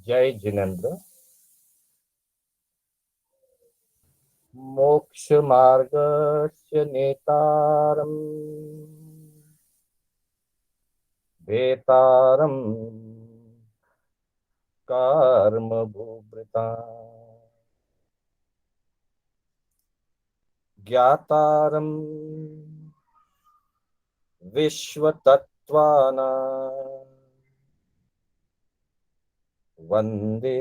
जय जिनेन्द्र। मोक्ष मार्गस्य नेतारम् भेतारम् कर्म भूभृता ज्ञातारम् विश्वतत्त्वानां वन्दे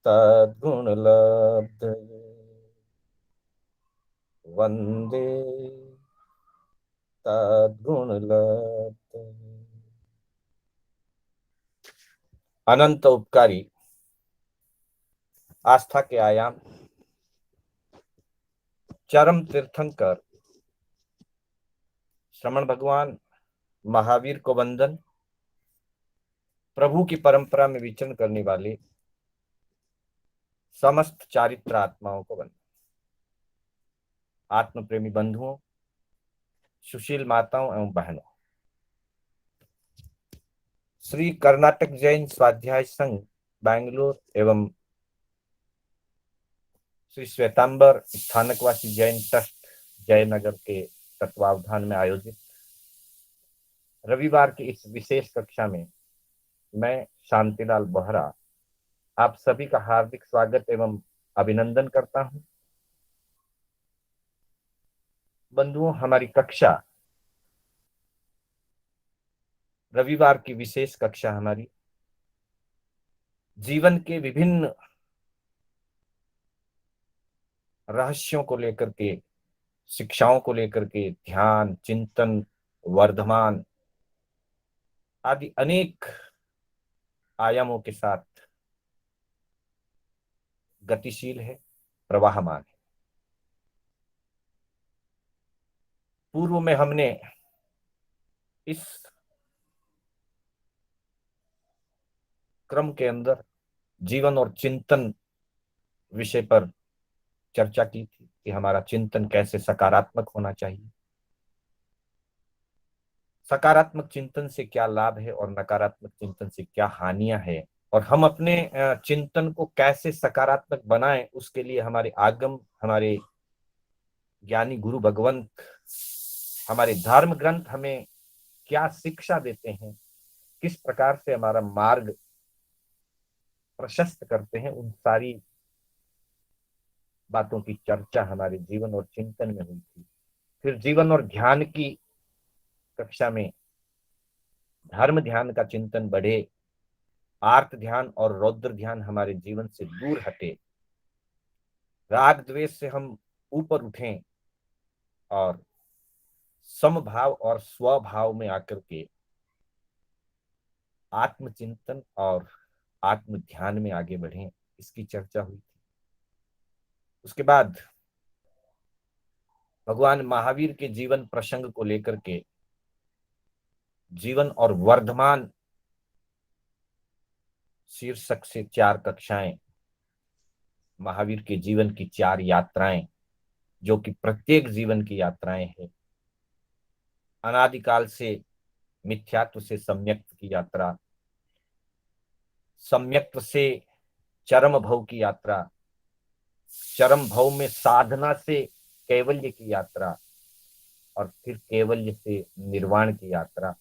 तद्गुणलब्धये वन्दे तद्गुणलब्धये। अनंत उपकारी आस्था के आयाम चरम तीर्थंकर श्रमण भगवान महावीर को वंदन। प्रभु की परंपरा में विचरण करने वाले समस्त चारित्र आत्माओं को वंदन। आत्म प्रेमी बंधुओं, सुशील माताओं एवं बहनों, श्री कर्नाटक जैन स्वाध्याय संघ बैंगलोर एवं श्री श्वेतांबर स्थानकवासी जैन ट्रस्ट जयनगर के तत्वावधान में आयोजित रविवार की इस विशेष कक्षा में मैं शांतिलाल बोहरा आप सभी का हार्दिक स्वागत एवं अभिनंदन करता हूं। बंधुओं, हमारी कक्षा रविवार की विशेष कक्षा हमारी जीवन के विभिन्न रहस्यों को लेकर के, शिक्षाओं को लेकर के, ध्यान, चिंतन, वर्धमान आदि अनेक आयामों के साथ गतिशील है, प्रवाहमान है। पूर्व में हमने इस क्रम के अंदर जीवन और चिंतन विषय पर चर्चा की थी कि हमारा चिंतन कैसे सकारात्मक होना चाहिए, सकारात्मक चिंतन से क्या लाभ है और नकारात्मक चिंतन से क्या हानियां है, और हम अपने चिंतन को कैसे सकारात्मक बनाएं, उसके लिए हमारे आगम, हमारे ज्ञानी गुरु भगवंत, हमारे धर्म ग्रंथ हमें क्या शिक्षा देते हैं, किस प्रकार से हमारा मार्ग प्रशस्त करते हैं, उन सारी बातों की चर्चा हमारे जीवन और चिंतन में हुई थी। फिर जीवन और ध्यान की कक्षा में धर्म ध्यान का चिंतन बढ़े, आर्त ध्यान और रौद्र ध्यान हमारे जीवन से दूर हटे, राग द्वेष से हम ऊपर उठें और समभाव और स्वभाव में आकर के आत्मचिंतन और आत्म ध्यान में आगे बढ़ें, इसकी चर्चा हुई थी। उसके बाद भगवान महावीर के जीवन प्रसंग को लेकर के जीवन और वर्धमान शीर्षक से 4 कक्षाएं, महावीर के जीवन की 4 यात्राएं, जो कि प्रत्येक जीवन की यात्राएं हैं। अनादिकाल से मिथ्यात्व से सम्यक्त्व की यात्रा, सम्यक्त्व से चरम भव की यात्रा, चरम भव में साधना से कैवल्य की यात्रा, और फिर कैवल्य से निर्वाण की यात्रा।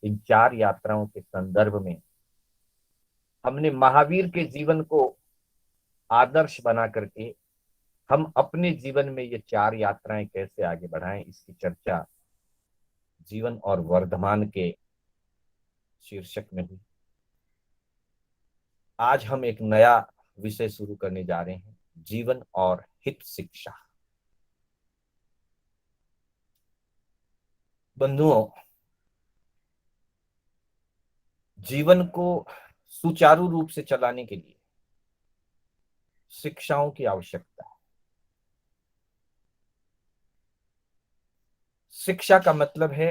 इन 4 यात्राओं के संदर्भ में हमने महावीर के जीवन को आदर्श बना करके हम अपने जीवन में ये 4 यात्राएं कैसे आगे बढ़ाएं, इसकी चर्चा जीवन और वर्धमान के शीर्षक में हुई। आज हम एक नया विषय शुरू करने जा रहे हैं, जीवन और हित शिक्षा। बंधुओं, जीवन को सुचारू रूप से चलाने के लिए शिक्षाओं की आवश्यकता है। शिक्षा का मतलब है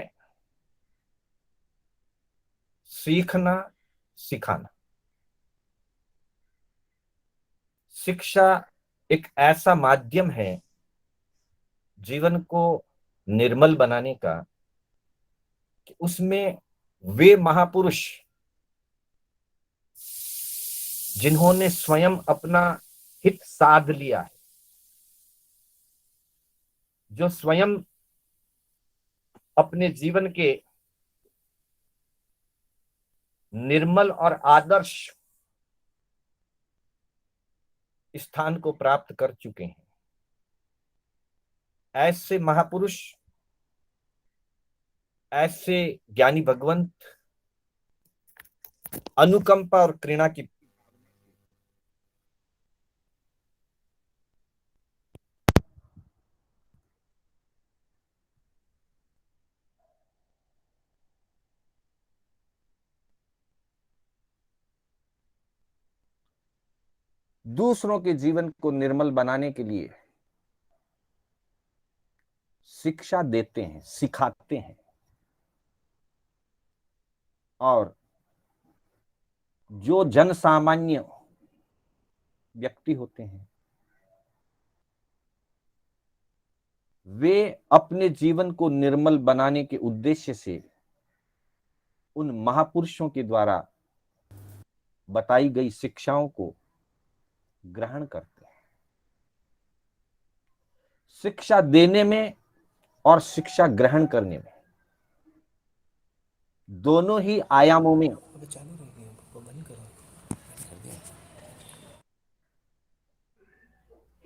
सीखना, सिखाना। शिक्षा एक ऐसा माध्यम है जीवन को निर्मल बनाने का कि उसमें वे महापुरुष जिन्होंने स्वयं अपना हित साध लिया है, जो स्वयं अपने जीवन के निर्मल और आदर्श स्थान को प्राप्त कर चुके हैं, ऐसे महापुरुष, ऐसे ज्ञानी भगवंत अनुकंपा और कृणा की दूसरों के जीवन को निर्मल बनाने के लिए शिक्षा देते हैं, सिखाते हैं, और जो जन सामान्य व्यक्ति होते हैं वे अपने जीवन को निर्मल बनाने के उद्देश्य से उन महापुरुषों के द्वारा बताई गई शिक्षाओं को ग्रहण करते हैं। शिक्षा देने में और शिक्षा ग्रहण करने में दोनों ही आयामों में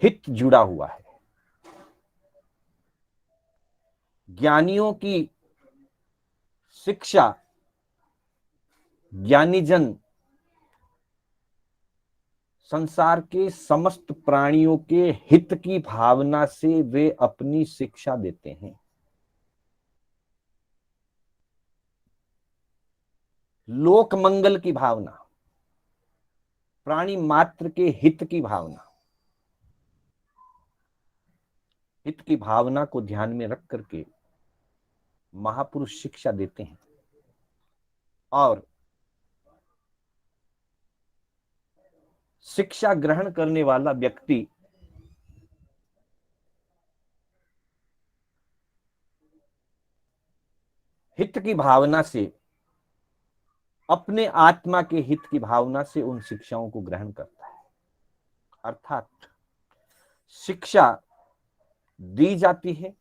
हित जुड़ा हुआ है। ज्ञानियों की शिक्षा, ज्ञानीजन संसार के समस्त प्राणियों के हित की भावना से वे अपनी शिक्षा देते हैं। लोक मंगल की भावना, प्राणी मात्र के हित की भावना, हित की भावना को ध्यान में रख करके महापुरुष शिक्षा देते हैं, और शिक्षा ग्रहण करने वाला व्यक्ति हित की भावना से, अपने आत्मा के हित की भावना से उन शिक्षाओं को ग्रहण करता है। अर्थात शिक्षा दी जाती है,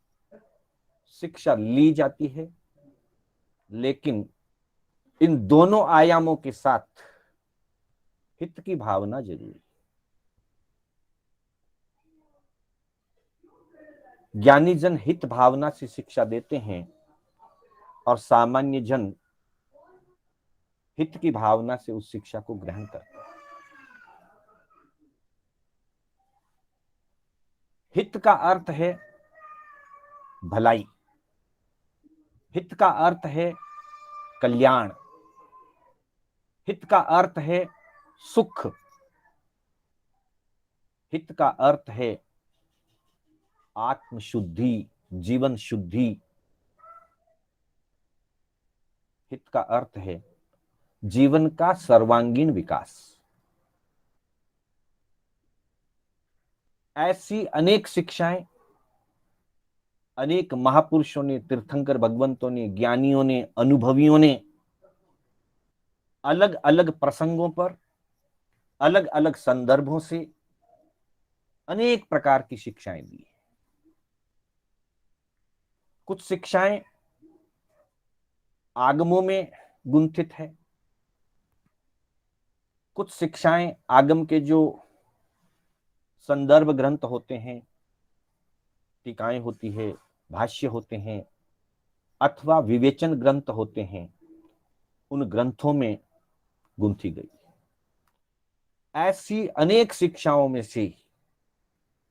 शिक्षा ली जाती है, लेकिन इन दोनों आयामों के साथ हित की भावना जरूरी। ज्ञानी जन हित भावना से शिक्षा देते हैं और सामान्य जन हित की भावना से उस शिक्षा को ग्रहण करते हैं। हित का अर्थ है भलाई, हित का अर्थ है कल्याण, हित का अर्थ है सुख, हित का अर्थ है आत्मशुद्धि, जीवन शुद्धि, हित का अर्थ है जीवन का सर्वांगीण विकास। ऐसी अनेक शिक्षाएं अनेक महापुरुषों ने, तीर्थंकर भगवंतों ने, ज्ञानियों ने, अनुभवियों ने अलग अलग प्रसंगों पर, अलग अलग संदर्भों से अनेक प्रकार की शिक्षाएं दी। कुछ शिक्षाएं आगमों में गुंथित है, कुछ शिक्षाएं आगम के जो संदर्भ ग्रंथ होते हैं, टीकाएं होती है, भाष्य होते हैं, अथवा विवेचन ग्रंथ होते हैं, उन ग्रंथों में गुंथी गई। ऐसी अनेक शिक्षाओं में से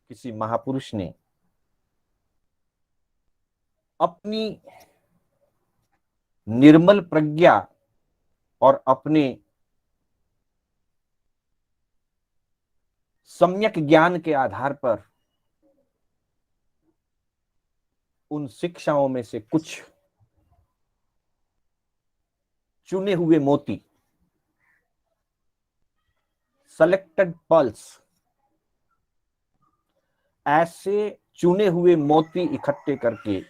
किसी महापुरुष ने अपनी निर्मल प्रज्ञा और अपने सम्यक ज्ञान के आधार पर उन शिक्षाओं में से कुछ चुने हुए मोती, सेलेक्टेड पर्ल्स, ऐसे चुने हुए मोती इकट्ठे करके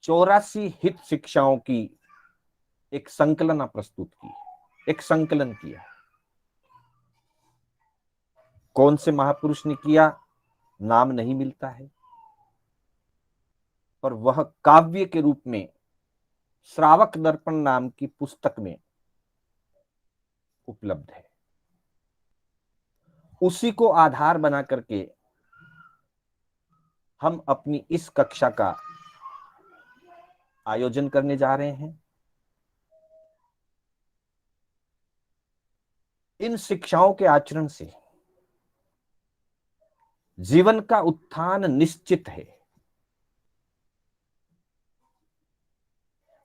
84 हित शिक्षाओं की एक संकलन प्रस्तुत की, एक संकलन किया। कौन से महापुरुष ने किया नाम नहीं मिलता है, पर वह काव्य के रूप में श्रावक दर्पण नाम की पुस्तक में उपलब्ध है। उसी को आधार बना करके हम अपनी इस कक्षा का आयोजन करने जा रहे हैं। इन शिक्षाओं के आचरण से जीवन का उत्थान निश्चित है।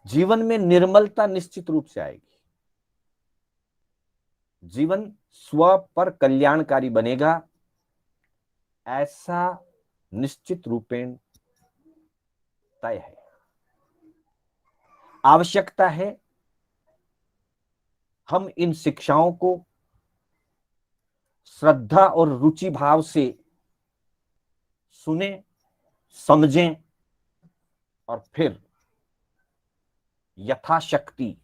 जीवन में निर्मलता निश्चित रूप से आएगी। जीवन स्व पर कल्याणकारी बनेगा, ऐसा निश्चित रूपेण तय है। आवश्यकता है हम इन शिक्षाओं को श्रद्धा और रुचि भाव से सुने, समझें और फिर यथाशक्ति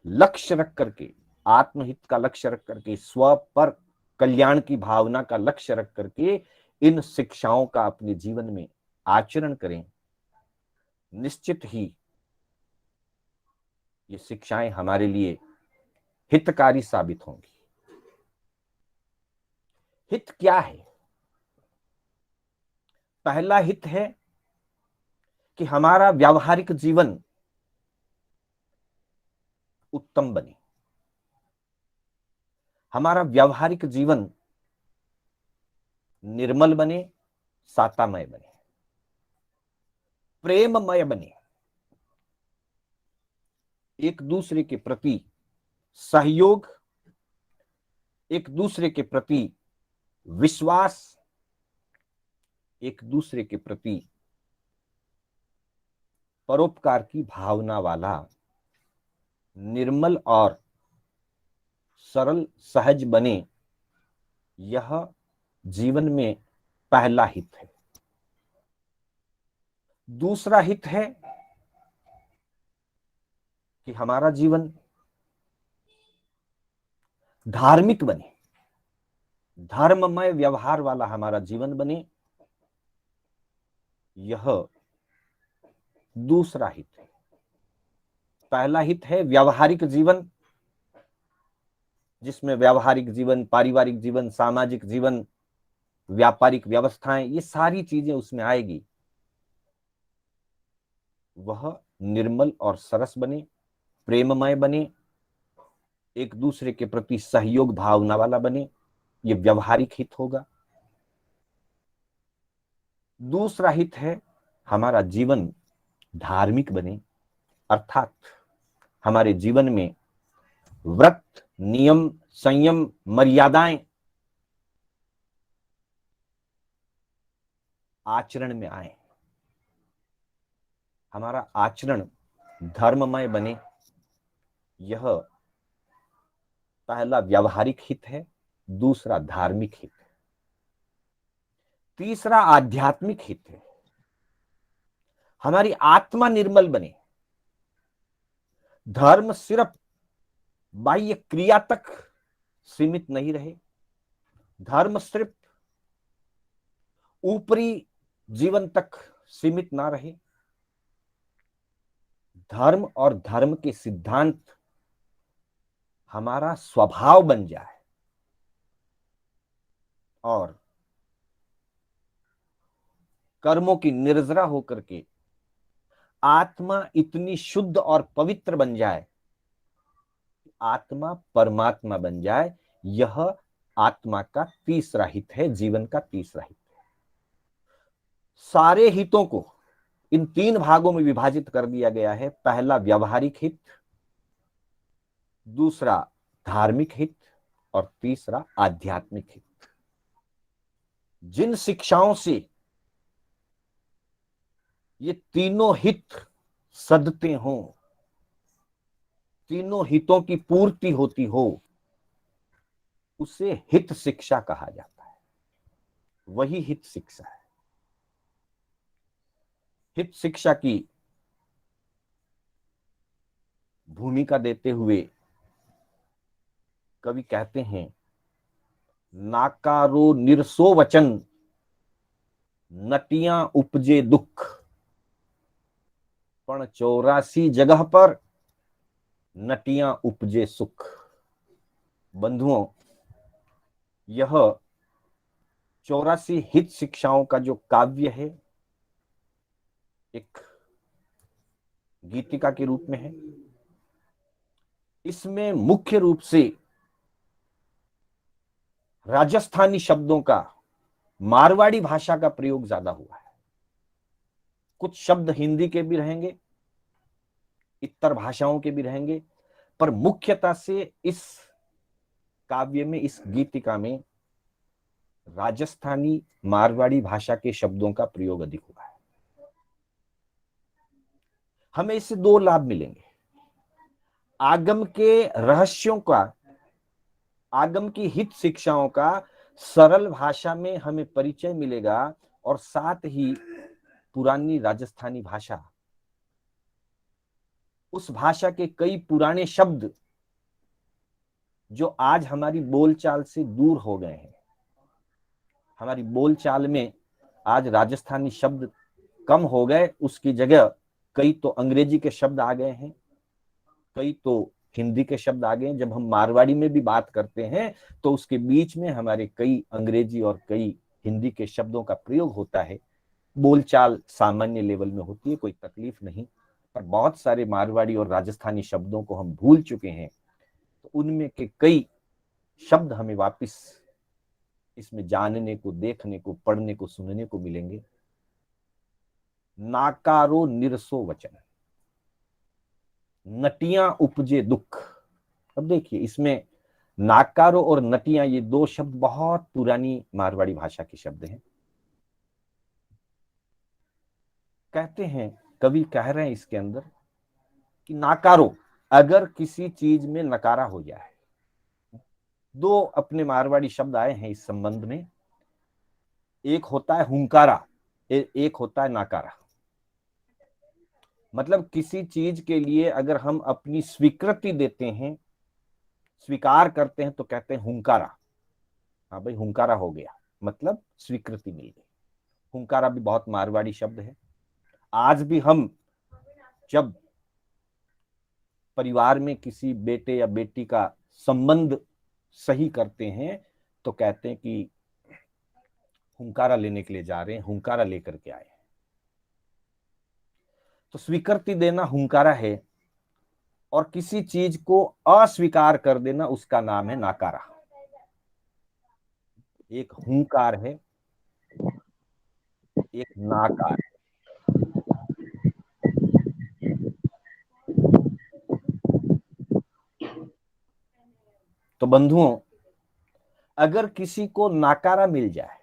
लक्ष्य रख करके, आत्महित का लक्ष्य रख करके, स्व पर कल्याण की भावना का लक्ष्य रख करके इन शिक्षाओं का अपने जीवन में आचरण करें। निश्चित ही ये शिक्षाएं हमारे लिए हितकारी साबित होंगी। हित क्या है? पहला हित है कि हमारा व्यावहारिक जीवन उत्तम बने, हमारा व्यावहारिक जीवन निर्मल बने, सातामय बने, प्रेममय बने, एक दूसरे के प्रति सहयोग, एक दूसरे के प्रति विश्वास, एक दूसरे के प्रति परोपकार की भावना वाला निर्मल और सरल सहज बने। यह जीवन में पहला हित है। दूसरा हित है कि हमारा जीवन धार्मिक बने, धर्ममय व्यवहार वाला हमारा जीवन बने। यह दूसरा हित है। पहला हित है व्यावहारिक जीवन, जिसमें व्यावहारिक जीवन, पारिवारिक जीवन, सामाजिक जीवन, व्यापारिक व्यवस्थाएं, ये सारी चीजें उसमें आएगी। वह निर्मल और सरस बने, प्रेममय बने, एक दूसरे के प्रति सहयोग भावना वाला बने। ये व्यवहारिक हित होगा। दूसरा हित है हमारा जीवन धार्मिक बने, अर्थात हमारे जीवन में व्रत, नियम, संयम, मर्यादाएं आचरण में आए, हमारा आचरण धर्ममय बने। यह पहला व्यावहारिक हित है, दूसरा धार्मिक हित है। तीसरा आध्यात्मिक हित है, हमारी आत्मा निर्मल बने। धर्म सिर्फ बाह्य क्रिया तक सीमित नहीं रहे, धर्म सिर्फ ऊपरी जीवन तक सीमित ना रहे। धर्म और धर्म के सिद्धांत हमारा स्वभाव बन जाए और कर्मों की निर्जरा होकर के आत्मा इतनी शुद्ध और पवित्र बन जाए, आत्मा परमात्मा बन जाए। यह आत्मा का तीसरा हित है, जीवन का तीसरा हित है। सारे हितों को इन तीन भागों में विभाजित कर दिया गया है। पहला व्यावहारिक हित, दूसरा धार्मिक हित और तीसरा आध्यात्मिक हित। जिन शिक्षाओं से ये तीनों हित सदते हों, तीनों हितों की पूर्ति होती हो, उसे हित शिक्षा कहा जाता है। वही हित शिक्षा है। हित शिक्षा की भूमिका देते हुए कवि कहते हैं नाकारो निरसो वचन, नटियां उपजे दुख, पण 84 जगह पर नटियां उपजे सुख। बंधुओं, यह 84 हित शिक्षाओं का जो काव्य है, एक गीतिका के रूप में है। इसमें मुख्य रूप से राजस्थानी शब्दों का, मारवाड़ी भाषा का प्रयोग ज्यादा हुआ है। कुछ शब्द हिंदी के भी रहेंगे, इतर भाषाओं के भी रहेंगे, पर मुख्यतः से इस काव्य में, इस गीतिका में राजस्थानी मारवाड़ी भाषा के शब्दों का प्रयोग अधिक हुआ है। हमें इससे दो लाभ मिलेंगे। आगम के रहस्यों का, आगम की हित शिक्षाओं का सरल भाषा में हमें परिचय मिलेगा, और साथ ही पुरानी राजस्थानी भाषा, उस भाषा के कई पुराने शब्द जो आज हमारी बोलचाल से दूर हो गए हैं। हमारी बोलचाल में आज राजस्थानी शब्द कम हो गए, उसकी जगह कई तो अंग्रेजी के शब्द आ गए हैं, कई तो हिंदी के शब्द आ गए। जब हम मारवाड़ी में भी बात करते हैं तो उसके बीच में हमारे कई अंग्रेजी और कई हिंदी के शब्दों का प्रयोग होता है। बोलचाल सामान्य लेवल में होती है, कोई तकलीफ नहीं, पर बहुत सारे मारवाड़ी और राजस्थानी शब्दों को हम भूल चुके हैं। तो उनमें के कई शब्द हमें वापस इसमें जानने को, देखने को, पढ़ने को, सुनने को मिलेंगे। नाकारो निरसो वचन, नटियां उपजे दुख। अब देखिए, इसमें नाकारो और नटियां, ये दो शब्द बहुत पुरानी मारवाड़ी भाषा के शब्द हैं। कहते हैं, कवि कह रहे हैं इसके अंदर कि नाकारो, अगर किसी चीज में नकारा हो जाए। दो अपने मारवाड़ी शब्द आए हैं इस संबंध में। एक होता है हुंकारा, एक होता है नाकारा। मतलब किसी चीज के लिए अगर हम अपनी स्वीकृति देते हैं, स्वीकार करते हैं, तो कहते हैं हुंकारा। हाँ भाई, हुंकारा हो गया, मतलब स्वीकृति मिल गई। हुंकारा भी बहुत मारवाड़ी शब्द है। आज भी हम जब परिवार में किसी बेटे या बेटी का संबंध सही करते हैं तो कहते हैं कि हुंकारा लेने के लिए जा रहे हैं, हुंकारा लेकर के आए। तो स्वीकृति देना हुंकारा है, और किसी चीज को अस्वीकार कर देना उसका नाम है नाकारा। एक हुंकार है, एक नाकार। तो बंधुओं, अगर किसी को नाकारा मिल जाए,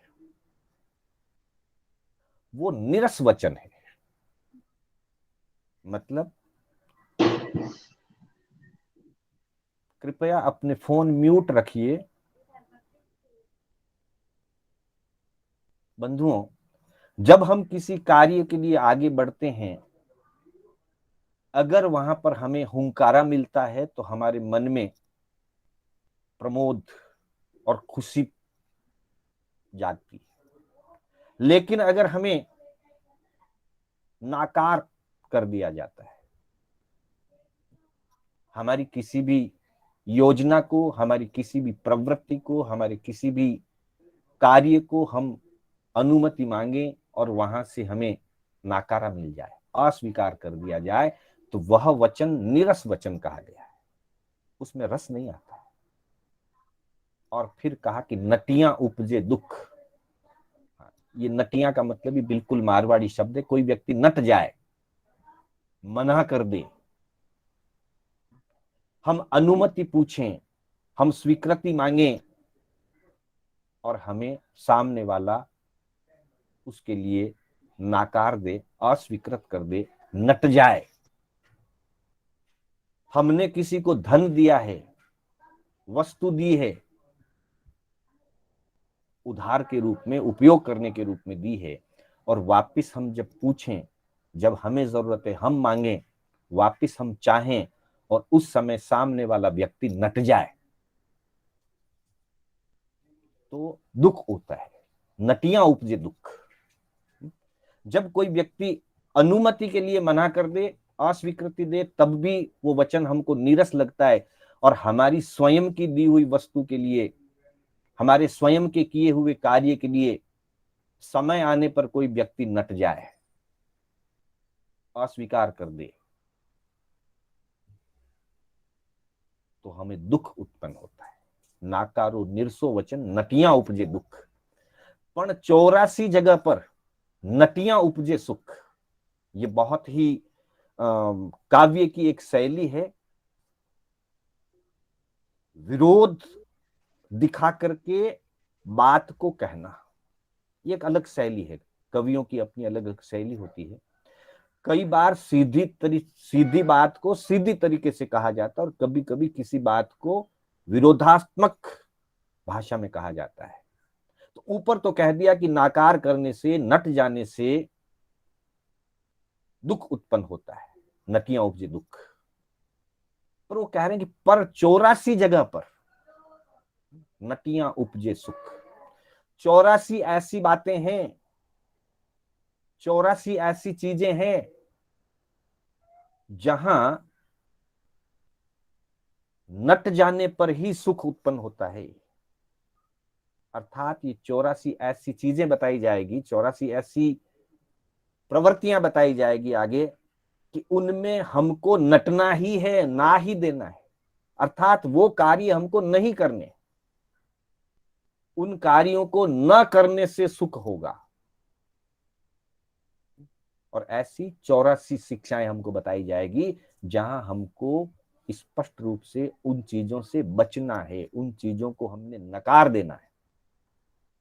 वो निरस वचन है। मतलब कृपया अपने फोन म्यूट रखिए। बंधुओं, जब हम किसी कार्य के लिए आगे बढ़ते हैं, अगर वहां पर हमें हुंकारा मिलता है तो हमारे मन में प्रमोद और खुशी जागती है। लेकिन अगर हमें नाकार कर दिया जाता है, हमारी किसी भी योजना को, हमारी किसी भी प्रवृत्ति को, हमारे किसी भी कार्य को हम अनुमति मांगे और वहां से हमें नाकारा मिल जाए, अस्वीकार कर दिया जाए, तो वह वचन निरस वचन कहा गया है। उसमें रस नहीं आता। और फिर कहा कि नटियां उपजे दुख। ये नटियां का मतलब ही बिल्कुल मारवाड़ी शब्द है। कोई व्यक्ति नट जाए, मना कर दे, हम अनुमति पूछें, हम स्वीकृति मांगे, और हमें सामने वाला उसके लिए नाकार दे, अस्वीकृत कर दे, नट जाए। हमने किसी को धन दिया है, वस्तु दी है, उधार के रूप में, उपयोग करने के रूप में दी है, और वापिस हम जब पूछें, जब हमें जरूरत है हम मांगे, वापिस हम चाहें, और उस समय सामने वाला व्यक्ति नट जाए, तो दुख होता है, नटियां उपजे दुख। जब कोई व्यक्ति अनुमति के लिए मना कर दे, अस्वीकृति दे, तब भी वो वचन हमको नीरस लगता है, और हमारी स्वयं की दी हुई वस्तु के लिए, हमारे स्वयं के किए हुए कार्य के लिए समय आने पर कोई व्यक्ति नट जाए, अस्वीकार कर दे, तो हमें दुख उत्पन्न होता है। नाकारो निरसो वचन नटियां उपजे दुख, पण 84 जगह पर नटियां उपजे सुख। ये बहुत ही काव्य की एक शैली है, विरोध दिखा करके बात को कहना। ये एक अलग शैली है, कवियों की अपनी अलग अलग शैली होती है। कई बार सीधी बात को सीधी तरीके से कहा जाता है, और कभी कभी किसी बात को विरोधात्मक भाषा में कहा जाता है। तो ऊपर तो कह दिया कि नाकार करने से, नट जाने से दुख उत्पन्न होता है, नटियां उपजे दुख। पर वो कह रहे हैं कि पर 84 जगह पर नटियां उपजे सुख। 84 ऐसी बातें हैं, 84 ऐसी चीजें हैं जहां नट जाने पर ही सुख उत्पन्न होता है। अर्थात ये 84 ऐसी चीजें बताई जाएगी, 84 ऐसी प्रवृत्तियां बताई जाएगी आगे, कि उनमें हमको नटना ही है, ना ही देना है। अर्थात वो कार्य हमको नहीं करने, उन कार्यों को न करने से सुख होगा। और ऐसी 84 शिक्षाएं हमको बताई जाएगी जहां हमको स्पष्ट रूप से उन चीजों से बचना है, उन चीजों को हमने नकार देना है।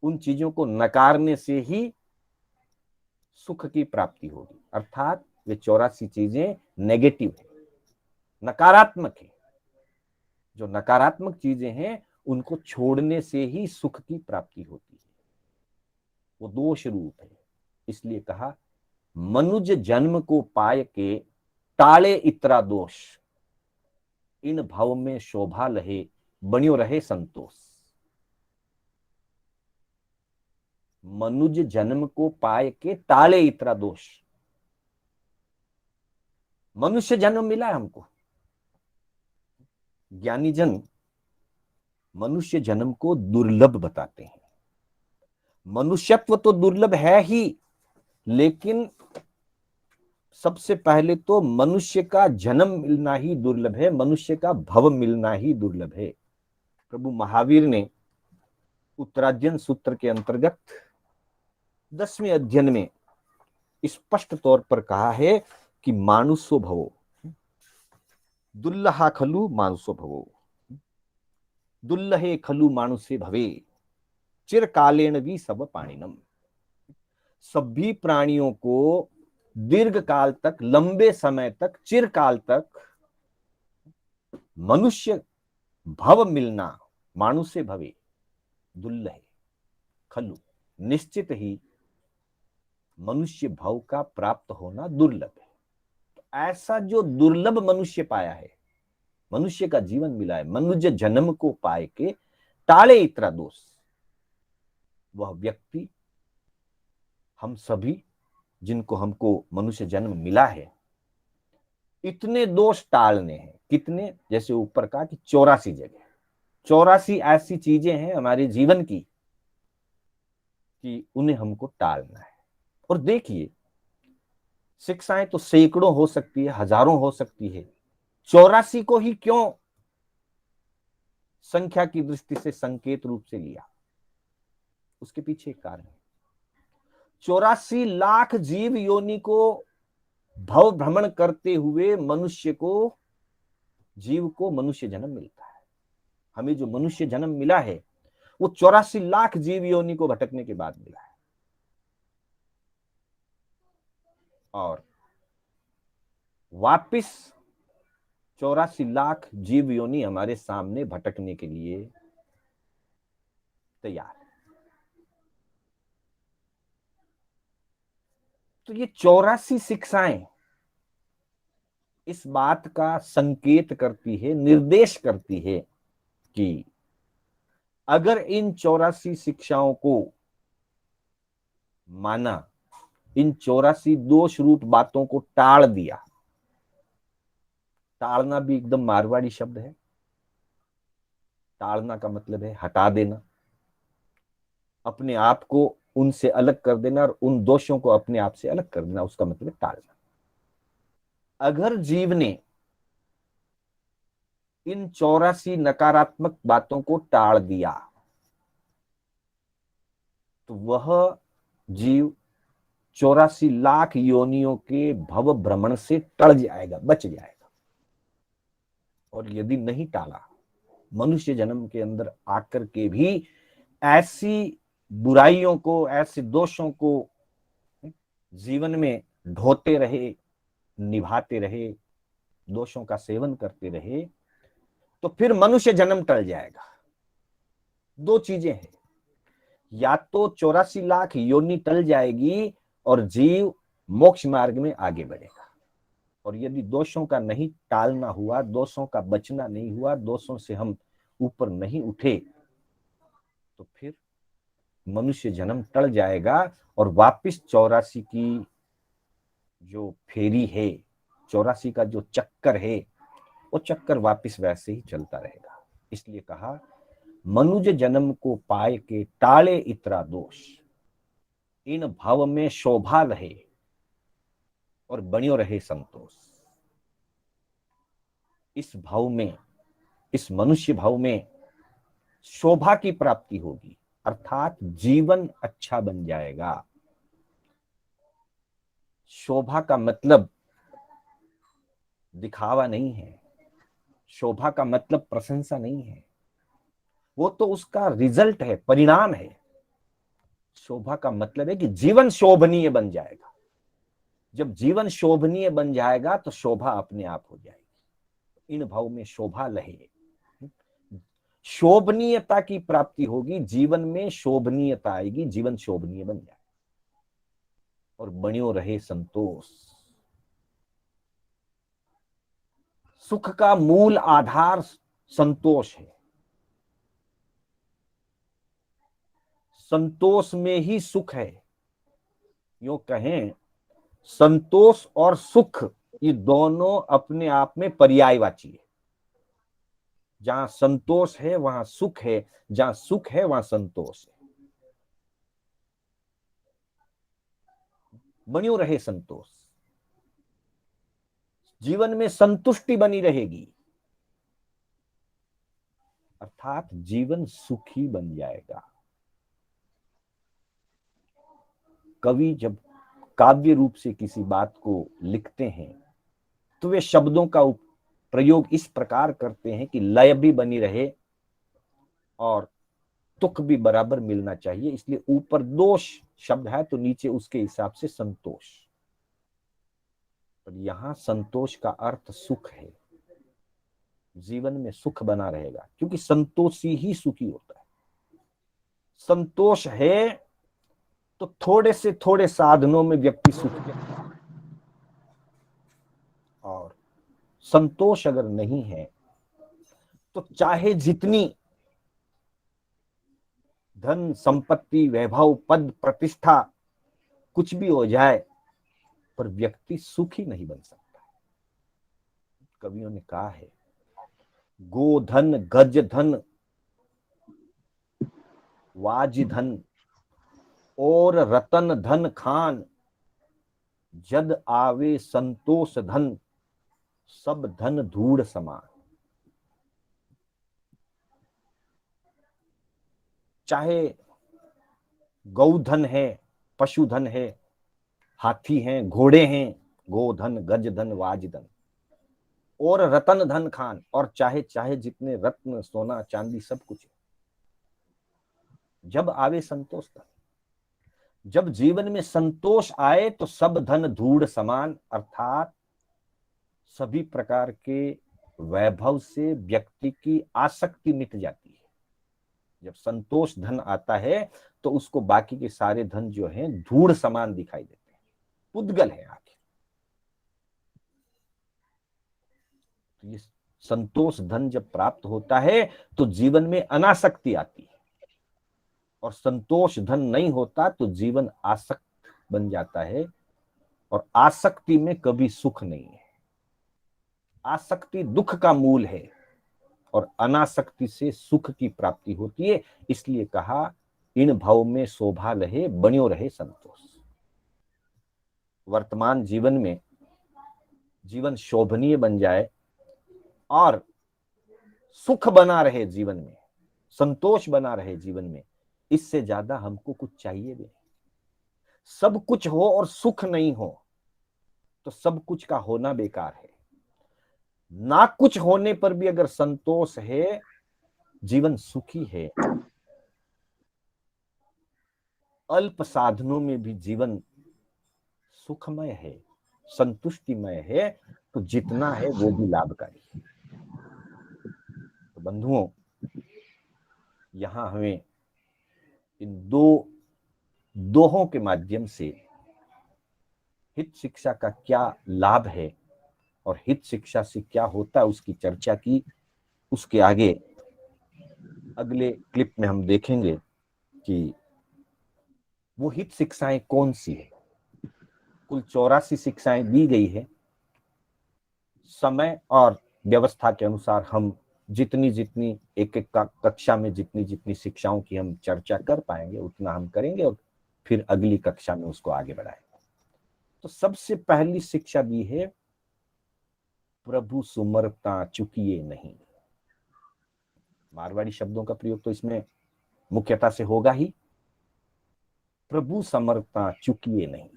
उन चीजों को नकारने से ही सुख की प्राप्ति होगी। अर्थात वे 84 चीजें नेगेटिव है, नकारात्मक है। जो नकारात्मक चीजें हैं उनको छोड़ने से ही सुख की प्राप्ति होती है। वो दोष रूप है। इसलिए कहा, मनुज जन्म को पाय के टाले इतरा दोष, इन भाव में शोभा लहे बनियो रहे संतोष। मनुज जन्म को पाय के टाले इतरा दोष। मनुष्य जन्म मिला है हमको, ज्ञानी जन मनुष्य जन्म को दुर्लभ बताते हैं। मनुष्यत्व तो दुर्लभ है ही, लेकिन सबसे पहले तो मनुष्य का जन्म मिलना ही दुर्लभ है, मनुष्य का भव मिलना ही दुर्लभ है। प्रभु महावीर ने उत्तराध्ययन सूत्र के अंतर्गत 10वें अध्ययन में स्पष्ट तौर पर कहा है कि मानुषो भवो दुर्लहा खलु मानुषो भवो, दुर्लहे खलु मानुषे भवे, चिरकालेन भी सब पाणिनम। सभी प्राणियों को दीर्घ काल तक, लंबे समय तक, चिरकाल तक मनुष्य भव मिलना, मानुषे भवे, दुर्लह खलु, निश्चित ही मनुष्य भव का प्राप्त होना दुर्लभ है। तो ऐसा जो दुर्लभ मनुष्य पाया है, मनुष्य का जीवन मिला है, मनुष्य जन्म को पाए के टाले इतरा दोष, वह व्यक्ति, हम सभी जिनको हमको मनुष्य जन्म मिला है, इतने दोष टालने हैं। कितने? जैसे ऊपर कहा कि 84 जगह, 84 ऐसी चीजें हैं हमारे जीवन की कि उन्हें हमको टालना है। और देखिए, शिक्षाएं तो सैकड़ों हो सकती है, हजारों हो सकती है, 84 को ही क्यों संख्या की दृष्टि से संकेत रूप से लिया? उसके पीछे एक कारण है। 84 लाख जीव योनि को भव भ्रमण करते हुए मनुष्य को, जीव को मनुष्य जन्म मिलता है। हमें जो मनुष्य जन्म मिला है वो 84 लाख जीव योनि को भटकने के बाद मिला है। और वापिस 84 लाख जीव योनि हमारे सामने भटकने के लिए तैयार है। तो ये 84 शिक्षाएं इस बात का संकेत करती है, निर्देश करती है कि अगर इन 84 शिक्षाओं को माना, इन 84 दोष रूप बातों को टाल दिया, टालना भी एकदम मारवाड़ी शब्द है। टालना का मतलब है हटा देना, अपने आप को उनसे अलग कर देना और उन दोषों को अपने आप से अलग कर देना, उसका मतलब है टालना। अगर जीव ने इन 84 नकारात्मक बातों को टाल दिया तो वह जीव 84 लाख योनियों के भव भ्रमण से टल जाएगा, बच जाएगा। और यदि नहीं टाला, मनुष्य जन्म के अंदर आकर के भी ऐसी बुराइयों को, ऐसे दोषों को जीवन में ढोते रहे, निभाते रहे, दोषों का सेवन करते रहे, तो फिर मनुष्य जन्म टल जाएगा। दो चीजें हैं, या तो 84 लाख योनि टल जाएगी और जीव मोक्ष मार्ग में आगे बढ़ेगा, और यदि दोषों का नहीं टालना हुआ, दोषों का बचना नहीं हुआ, दोषों से हम ऊपर नहीं उठे, तो फिर मनुष्य जन्म टल जाएगा और वापिस 84 की जो फेरी है, 84 का जो चक्कर है, वो चक्कर वापिस वैसे ही चलता रहेगा। इसलिए कहा मनुज जन्म को पाए के टाले इतरा दोष, इन भाव में शोभा रहे और बनियो रहे संतोष। इस भाव में, इस मनुष्य भाव में शोभा की प्राप्ति होगी, अर्थात जीवन अच्छा बन जाएगा। शोभा का मतलब दिखावा नहीं है, शोभा का मतलब प्रशंसा नहीं है, वो तो उसका रिजल्ट है, परिणाम है। शोभा का मतलब है कि जीवन शोभनीय बन जाएगा। जब जीवन शोभनीय बन जाएगा तो शोभा अपने आप हो जाएगी। इन भाव में शोभा लहे, शोभनीयता की प्राप्ति होगी, जीवन में शोभनीयता आएगी, जीवन शोभनीय बन जाए और बनियो रहे संतोष। सुख का मूल आधार संतोष है, संतोष में ही सुख है। यूं कहें, संतोष और सुख ये दोनों अपने आप में पर्यायवाची है। जहां संतोष है वहां सुख है, जहां सुख है वहां संतोष है। बनियो रहे संतोष, जीवन में संतुष्टि बनी रहेगी, अर्थात जीवन सुखी बन जाएगा। कवि जब काव्य रूप से किसी बात को लिखते हैं तो वे शब्दों का प्रयोग इस प्रकार करते हैं कि लय भी बनी रहे और तुक भी बराबर मिलना चाहिए। इसलिए ऊपर दोष शब्द है तो नीचे उसके हिसाब से संतोष, पर यहां संतोष का अर्थ सुख है। जीवन में सुख बना रहेगा, क्योंकि संतोषी ही सुखी होता है। संतोष है तो थोड़े से थोड़े साधनों में व्यक्ति सुख के, और संतोष अगर नहीं है तो चाहे जितनी धन संपत्ति वैभव पद प्रतिष्ठा कुछ भी हो जाए, पर व्यक्ति सुखी नहीं बन सकता। कवियों ने कहा है, गोधन गज धन वाज धन और रतन धन खान, जद आवे संतोष धन सब धन धूड़ समान। चाहे गौधन है, पशुधन है, हाथी हैं, घोड़े हैं, गोधन गज धन वाज धन और रतन धन खान, और चाहे चाहे जितने रत्न सोना चांदी सब कुछ है, जब आवे संतोष धन, जब जीवन में संतोष आए तो सब धन धूड़ समान, अर्थात सभी प्रकार के वैभव से व्यक्ति की आसक्ति मिट जाती है। जब संतोष धन आता है तो उसको बाकी के सारे धन जो हैं धूड़ समान दिखाई देते हैं, पुद्गल है आखिर। तो ये संतोष धन जब प्राप्त होता है तो जीवन में अनासक्ति आती है, और संतोष धन नहीं होता तो जीवन आसक्त बन जाता है, और आसक्ति में कभी सुख नहीं है। आसक्ति दुख का मूल है और अनासक्ति से सुख की प्राप्ति होती है। इसलिए कहा, इन भव में शोभा लहे, बन्यो रहे संतोष। वर्तमान जीवन में जीवन शोभनीय बन जाए और सुख बना रहे जीवन में, संतोष बना रहे जीवन में, इससे ज्यादा हमको कुछ चाहिए भी नहीं। सब कुछ हो और सुख नहीं हो तो सब कुछ का होना बेकार है। ना कुछ होने पर भी अगर संतोष है, जीवन सुखी है। अल्प साधनों में भी जीवन सुखमय है, संतुष्टिमय है, तो जितना है वो भी लाभकारी है। तो बंधुओं, यहां हमें इन दोहों के माध्यम से हित शिक्षा का क्या लाभ है और हित शिक्षा से क्या होता है उसकी चर्चा की। उसके आगे अगले क्लिप में हम देखेंगे कि वो हित शिक्षाएं कौन सी है। कुल 84 शिक्षाएं दी गई है। समय और व्यवस्था के अनुसार हम जितनी जितनी एक एक कक्षा में जितनी जितनी शिक्षाओं की हम चर्चा कर पाएंगे उतना हम करेंगे और फिर अगली कक्षा में उसको आगे बढ़ाएंगे। तो सबसे पहली शिक्षा दी है, प्रभु सुमरता चुकिए नहीं। मारवाड़ी शब्दों का प्रयोग तो इसमें मुख्यता से होगा ही। प्रभु समरता चुकिए नहीं।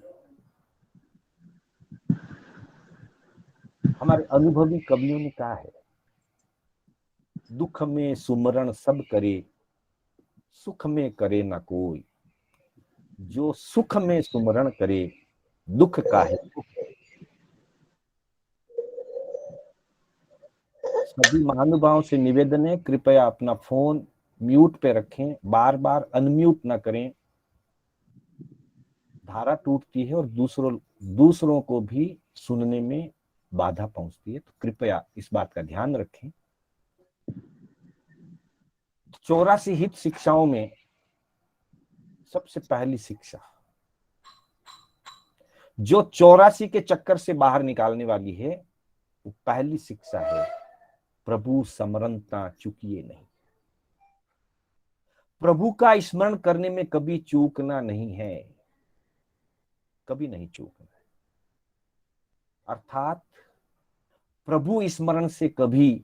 हमारे अनुभवी कवियों ने कहा है, दुख में सुमरण सब करे, सुख में करे ना कोई। जो सुख में सुमरण करे, दुख का है दुख। सभी महानुभावों से निवेदन है, कृपया अपना फोन म्यूट पे रखें, बार बार अनम्यूट ना करें। धारा टूटती है और दूसरों को भी सुनने में बाधा पहुंचती है, तो कृपया इस बात का ध्यान रखें। 84 हित शिक्षाओं में सबसे पहली शिक्षा जो 84 के चक्कर से बाहर निकालने वाली है, वो पहली शिक्षा है, प्रभु समरनता चुकिए नहीं। प्रभु का स्मरण करने में कभी चूकना नहीं है, कभी नहीं चूकना है। अर्थात प्रभु स्मरण से कभी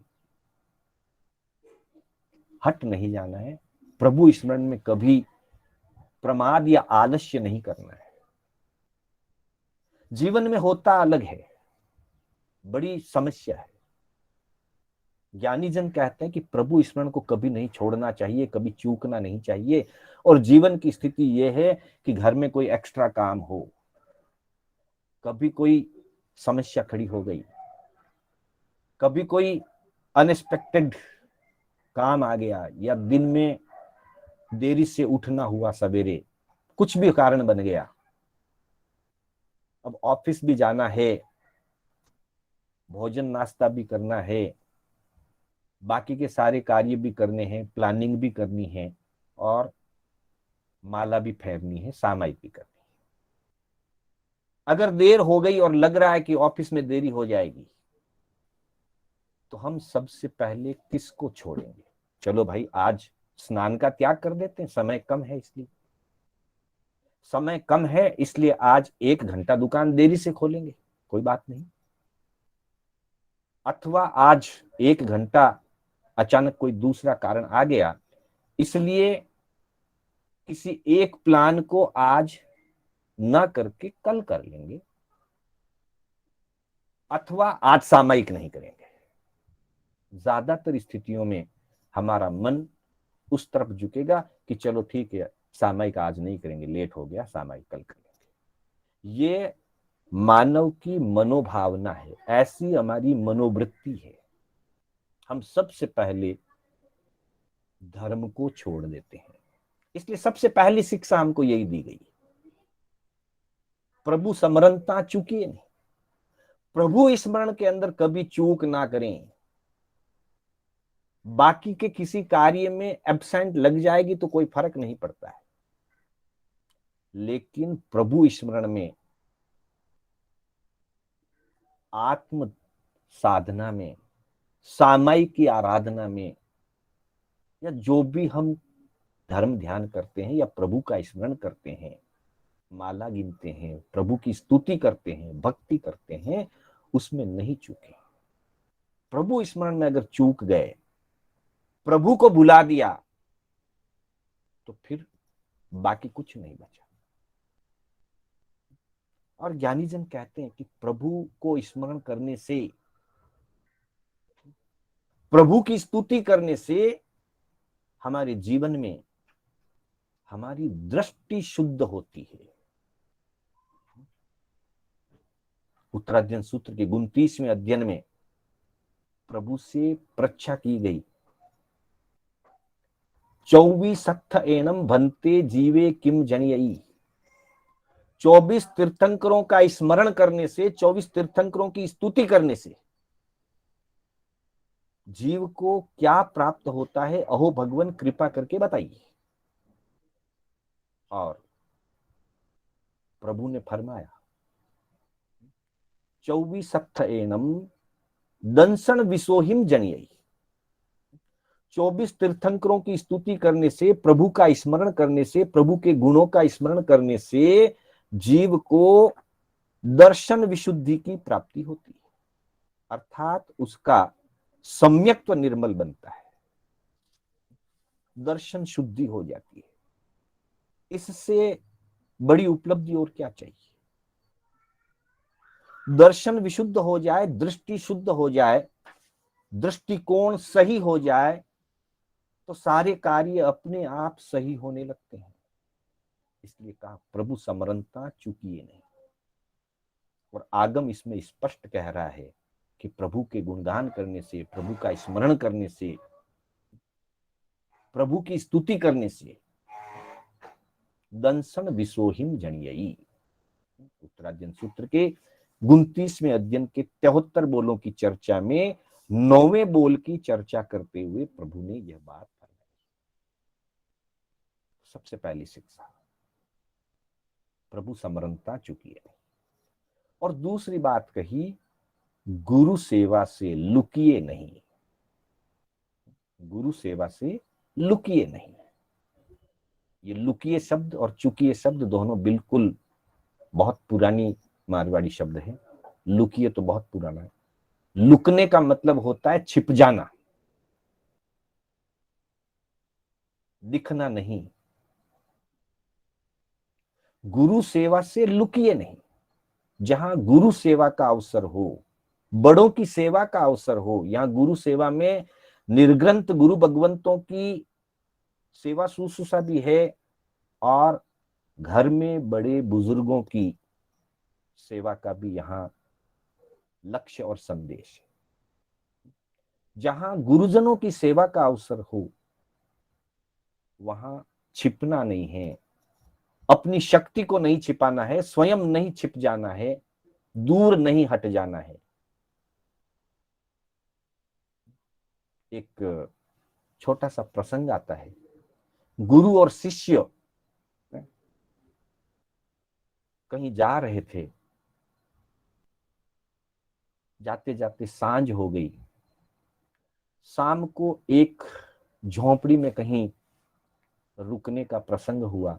हट नहीं जाना है, प्रभु स्मरण में कभी प्रमाद या आलस्य नहीं करना है। जीवन में होता अलग है, बड़ी समस्या है। ज्ञानी जन कहते हैं कि प्रभु स्मरण को कभी नहीं छोड़ना चाहिए, कभी चूकना नहीं चाहिए। और जीवन की स्थिति यह है कि घर में कोई एक्स्ट्रा काम हो, कभी कोई समस्या खड़ी हो गई, कभी कोई अनएक्सपेक्टेड काम आ गया, या दिन में देरी से उठना हुआ सवेरे, कुछ भी कारण बन गया, अब ऑफिस भी जाना है, भोजन नाश्ता भी करना है, बाकी के सारे कार्य भी करने हैं, प्लानिंग भी करनी है और माला भी फेरनी है, सामायिक भी करनी है। अगर देर हो गई और लग रहा है कि ऑफिस में देरी हो जाएगी, तो हम सबसे पहले किसको छोड़ेंगे? चलो भाई, आज स्नान का त्याग कर देते हैं, समय कम है इसलिए। समय कम है इसलिए आज 1 घंटा दुकान देरी से खोलेंगे, कोई बात नहीं। अथवा आज 1 घंटा अचानक कोई दूसरा कारण आ गया, इसलिए किसी एक प्लान को आज ना करके कल कर लेंगे, अथवा आज सामयिक नहीं करेंगे। ज्यादातर स्थितियों में हमारा मन उस तरफ झुकेगा कि चलो ठीक है, सामयिक आज नहीं करेंगे, लेट हो गया, सामयिक कल करेंगे। ये मानव की मनोभावना है, ऐसी हमारी मनोवृत्ति है। हम सबसे पहले धर्म को छोड़ देते हैं। इसलिए सबसे पहली शिक्षा हमको यही दी गई, प्रभु स्मरणता चूकिए नहीं। प्रभु स्मरण के अंदर कभी चूक ना करें। बाकी के किसी कार्य में एब्सेंट लग जाएगी तो कोई फर्क नहीं पड़ता है, लेकिन प्रभु स्मरण में, आत्म साधना में, सामायिक की आराधना में, या जो भी हम धर्म ध्यान करते हैं या प्रभु का स्मरण करते हैं, माला गिनते हैं, प्रभु की स्तुति करते हैं, भक्ति करते हैं, उसमें नहीं चूके। प्रभु स्मरण में अगर चूक गए, प्रभु को भुला दिया, तो फिर बाकी कुछ नहीं बचा। और ज्ञानी जन कहते हैं कि प्रभु को स्मरण करने से, प्रभु की स्तुति करने से हमारे जीवन में हमारी दृष्टि शुद्ध होती है। उत्तराध्ययन सूत्र के 29वें अध्ययन में प्रभु से परीक्षा की गई, 24 एनम भंते जीवे किम जनियई। 24 तीर्थंकरों का स्मरण करने से, 24 तीर्थंकरों की स्तुति करने से जीव को क्या प्राप्त होता है, अहो भगवान कृपा करके बताइए। और प्रभु ने फरमाया, 24 एनम दंसन विसोहिम जनियई। 24 तीर्थंकरों की स्तुति करने से, प्रभु का स्मरण करने से, प्रभु के गुणों का स्मरण करने से जीव को दर्शन विशुद्धि की प्राप्ति होती है, अर्थात उसका सम्यक्त्व निर्मल बनता है, दर्शन शुद्धि हो जाती है। इससे बड़ी उपलब्धि और क्या चाहिए। दर्शन विशुद्ध हो जाए, दृष्टि शुद्ध हो जाए, दृष्टिकोण सही हो जाए, तो सारे कार्य अपने आप सही होने लगते हैं। इसलिए कहा प्रभु समरनता चूकिए नहीं। और आगम इसमें स्पष्ट कह रहा है कि प्रभु के गुणगान करने से, प्रभु का स्मरण करने से, प्रभु की स्तुति करने से दंसन विसोहिम जनियई। उत्तराध्ययन सूत्र के 29वें अध्ययन के 73 बोलों की चर्चा में 9वें बोल की चर्चा करते हुए प्रभु ने यह बात फरमाई। सबसे पहली शिक्षा, प्रभु समरनता चूकिए नहीं। और दूसरी बात कही, गुरु सेवा से लुकिए नहीं। गुरु सेवा से लुकिए नहीं। ये लुकिए शब्द और चुकिए शब्द दोनों बिल्कुल बहुत पुरानी मारवाड़ी शब्द है। लुकिए तो बहुत पुराना है। लुकने का मतलब होता है छिप जाना, दिखना नहीं। गुरु सेवा से लुकिए नहीं। जहां गुरु सेवा का अवसर हो, बड़ों की सेवा का अवसर हो, यहां गुरु सेवा में निर्ग्रंथ गुरु भगवंतों की सेवा शुश्रूषा भी है, और घर में बड़े बुजुर्गों की सेवा का भी यहां लक्ष्य और संदेश है। जहां गुरुजनों की सेवा का अवसर हो, वहां छिपना नहीं है, अपनी शक्ति को नहीं छिपाना है, स्वयं नहीं छिप जाना है, दूर नहीं हट जाना है। एक छोटा सा प्रसंग आता है। गुरु और शिष्य कहीं जा रहे थे, जाते जाते सांझ हो गई। शाम को एक झोंपड़ी में कहीं रुकने का प्रसंग हुआ,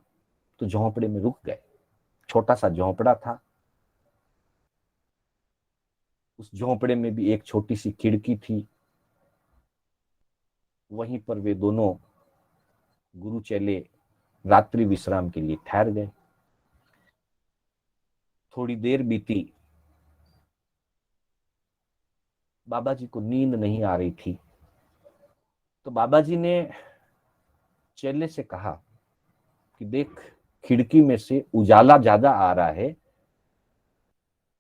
तो झोंपड़े में रुक गए। छोटा सा झोंपड़ा था, उस झोंपड़े में भी एक छोटी सी खिड़की थी। वहीं पर वे दोनों गुरु चेले रात्रि विश्राम के लिए ठहर गए। थोड़ी देर बीती, बाबा जी को नींद नहीं आ रही थी, तो बाबा जी ने चेले से कहा कि देख, खिड़की में से उजाला ज्यादा आ रहा है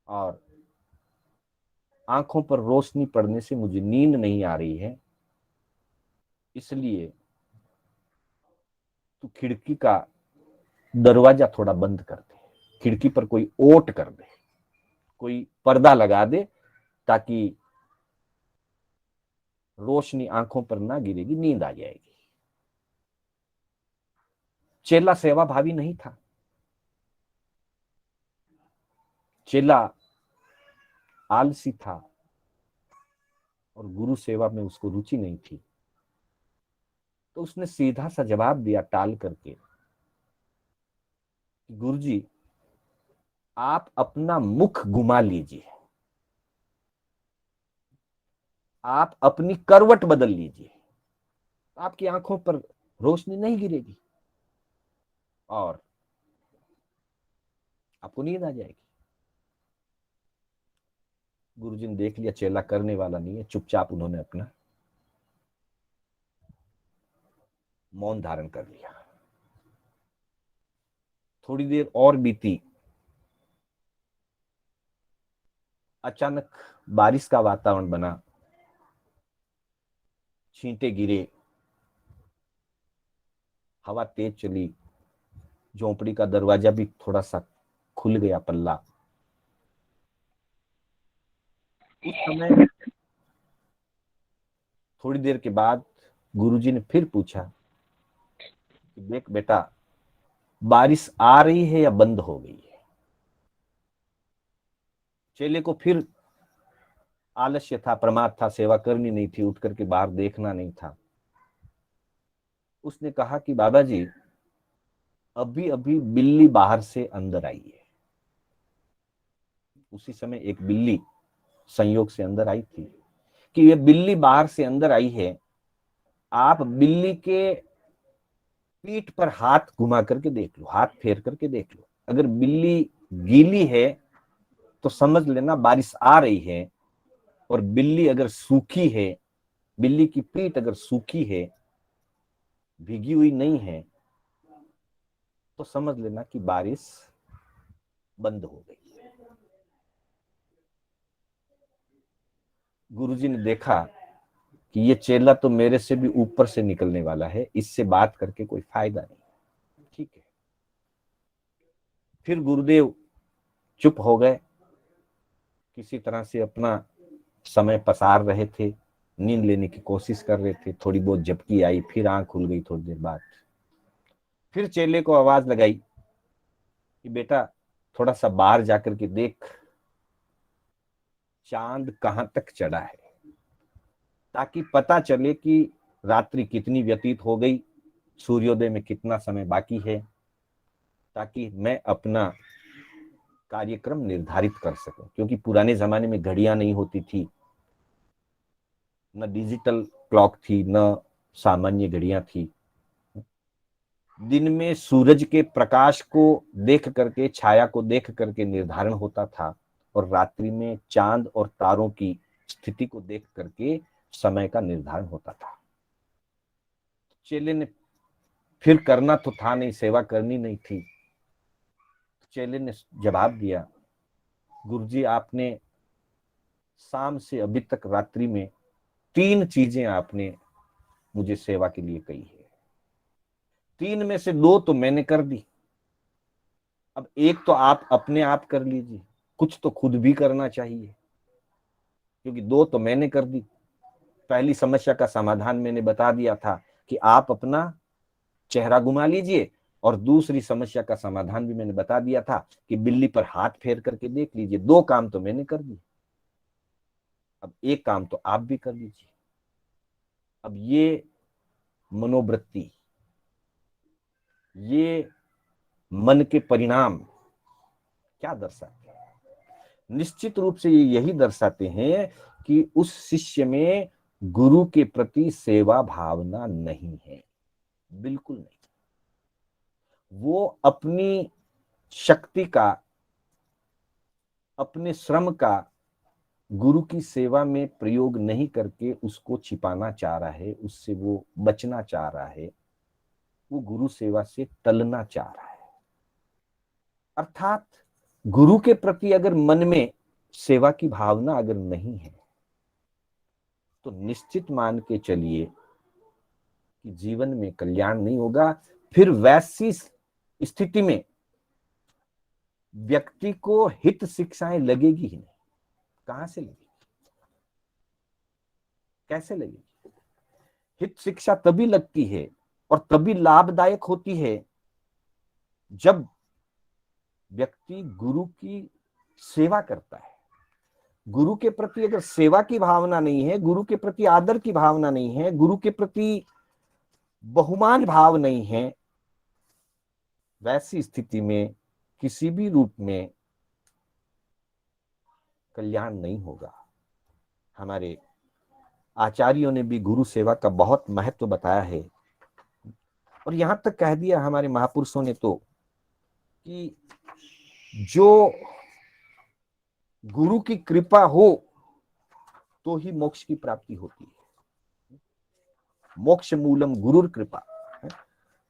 और आंखों पर रोशनी पड़ने से मुझे नींद नहीं आ रही है, इसलिए तू खिड़की का दरवाजा थोड़ा बंद कर दे, खिड़की पर कोई ओट कर दे, कोई पर्दा लगा दे, ताकि रोशनी आंखों पर ना गिरेगी, नींद आ जाएगी। चेला सेवा भावी नहीं था। चेला आलसी था और गुरु सेवा में उसको रुचि नहीं थी। तो उसने सीधा सा जवाब दिया टाल करके, गुरुजी आप अपना मुख घुमा लीजिए, आप अपनी करवट बदल लीजिए, आपकी आंखों पर रोशनी नहीं गिरेगी और आपको नींद आ जाएगी। गुरुजी ने देख लिया चेला करने वाला नहीं है, चुपचाप उन्होंने अपना मौन धारण कर लिया। थोड़ी देर और बीती। अचानक बारिश का वातावरण बना, छींटे गिरे, हवा तेज चली, झोंपड़ी का दरवाजा भी थोड़ा सा खुल गया पल्ला। उस समय थोड़ी देर के बाद गुरुजी ने फिर पूछा कि देख बेटा, बारिश आ रही है या बंद हो गई है? चेले को फिर आलस्य था, प्रमाद था, सेवा करनी नहीं थी, उठ करके बाहर देखना नहीं था। उसने कहा कि बाबा जी अभी अभी बिल्ली बाहर से अंदर आई है। उसी समय एक बिल्ली संयोग से अंदर आई थी। कि ये बिल्ली बाहर से अंदर आई है, आप बिल्ली के पीठ पर हाथ घुमा करके देख लो, हाथ फेर करके देख लो। अगर बिल्ली गीली है तो समझ लेना बारिश आ रही है, और बिल्ली अगर सूखी है, बिल्ली की पीठ अगर सूखी है, भीगी हुई नहीं है, तो समझ लेना कि बारिश बंद हो गई। गुरुजी ने देखा कि ये चेला तो मेरे से भी ऊपर से निकलने वाला है, इससे बात करके कोई फायदा नहीं। ठीक है, फिर गुरुदेव चुप हो गए, किसी तरह से अपना समय पसार रहे थे, नींद लेने की कोशिश कर रहे थे। थोड़ी बहुत झपकी आई, फिर आंख खुल गई थोड़ी देर बाद। फिर चेले को आवाज लगाई कि बेटा थोड़ा सा बाहर जाकर के देख, चांद कहां तक चढ़ा है, ताकि पता चले कि रात्रि कितनी व्यतीत हो गई, सूर्योदय में कितना समय बाकी है, ताकि मैं अपना कार्यक्रम निर्धारित कर सकूं। क्योंकि पुराने जमाने में घड़ियां नहीं होती थी, न डिजिटल क्लॉक थी, न सामान्य घड़ियां थी। दिन में सूरज के प्रकाश को देख करके, छाया को देख करके निर्धारण होता था, और रात्रि में चांद और तारों की स्थिति को देख करके समय का निर्धारण होता था। चेले ने फिर करना तो था नहीं, सेवा करनी नहीं थी। चेले ने जवाब दिया, गुरुजी आपने शाम से अभी तक रात्रि में 3 चीजें आपने मुझे सेवा के लिए कही है, 3 में से 2 तो मैंने कर दी, अब 1 तो आप अपने आप कर लीजिए, कुछ तो खुद भी करना चाहिए। क्योंकि 2 तो मैंने कर दी। पहली समस्या का समाधान मैंने बता दिया था कि आप अपना चेहरा घुमा लीजिए, और दूसरी समस्या का समाधान भी मैंने बता दिया था कि बिल्ली पर हाथ फेर करके देख लीजिए। 2 काम तो मैंने कर दिए, अब 1 काम तो आप भी कर लीजिए। अब ये मनोवृत्ति, ये मन के परिणाम क्या दर्शाते हैं? निश्चित रूप से ये यही दर्शाते हैं कि उस शिष्य में गुरु के प्रति सेवा भावना नहीं है, बिल्कुल नहीं। वो अपनी शक्ति का, अपने श्रम का गुरु की सेवा में प्रयोग नहीं करके उसको छिपाना चाह रहा है, उससे वो बचना चाह रहा है, वो गुरु सेवा से टलना चाह रहा है। अर्थात गुरु के प्रति अगर मन में सेवा की भावना अगर नहीं है, तो निश्चित मान के चलिए कि जीवन में कल्याण नहीं होगा। फिर वैसी स्थिति में व्यक्ति को हित शिक्षाएं लगेगी ही नहीं। कहां से लगेगी, कैसे लगेगी? हित शिक्षा तभी लगती है और तभी लाभदायक होती है जब व्यक्ति गुरु की सेवा करता है। गुरु के प्रति अगर सेवा की भावना नहीं है, गुरु के प्रति आदर की भावना नहीं है, गुरु के प्रति बहुमान भाव नहीं है, वैसी स्थिति में किसी भी रूप में कल्याण नहीं होगा। हमारे आचार्यों ने भी गुरु सेवा का बहुत महत्व बताया है और यहां तक कह दिया हमारे महापुरुषों ने तो कि जो गुरु की कृपा हो तो ही मोक्ष की प्राप्ति होती है। मोक्ष मूलम गुरुर कृपा।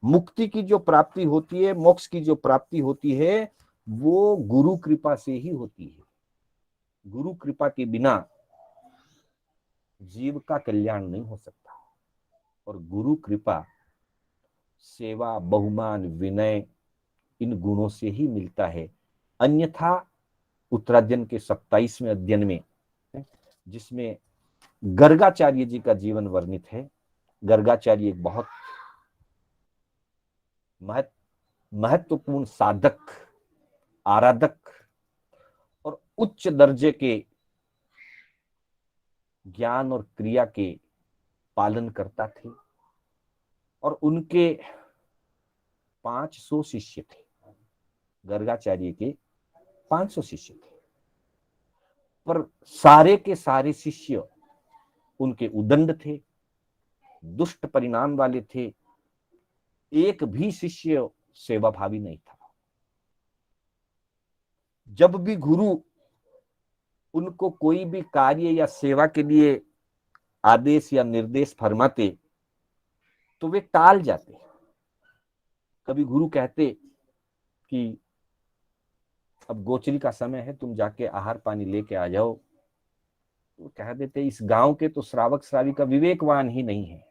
मुक्ति की जो प्राप्ति होती है, मोक्ष की जो प्राप्ति होती है, वो गुरु कृपा से ही होती है। गुरु कृपा के बिना जीव का कल्याण नहीं हो सकता और गुरु कृपा सेवा, बहुमान, विनय इन गुणों से ही मिलता है। अन्यथा उत्तरायण के 27वें अध्ययन में, जिसमें गर्गाचार्य जी का जीवन वर्णित है, गर्गाचार्य एक बहुत महत्वपूर्ण साधक, आराधक और उच्च दर्जे के ज्ञान और क्रिया के पालन करता थे और उनके 500 शिष्य थे। गर्गाचार्य के 500 शिष्य थे, पर सारे के सारे शिष्य उनके उदंड थे, दुष्ट परिणाम वाले थे। एक भी शिष्य सेवाभावी नहीं था। जब भी गुरु उनको कोई भी कार्य या सेवा के लिए आदेश या निर्देश फरमाते तो वे टाल जाते। कभी गुरु कहते कि अब गोचरी का समय है, तुम जाके आहार पानी लेके आ जाओ, तो कह देते इस गांव के तो श्रावक श्राविका विवेकवान ही नहीं है,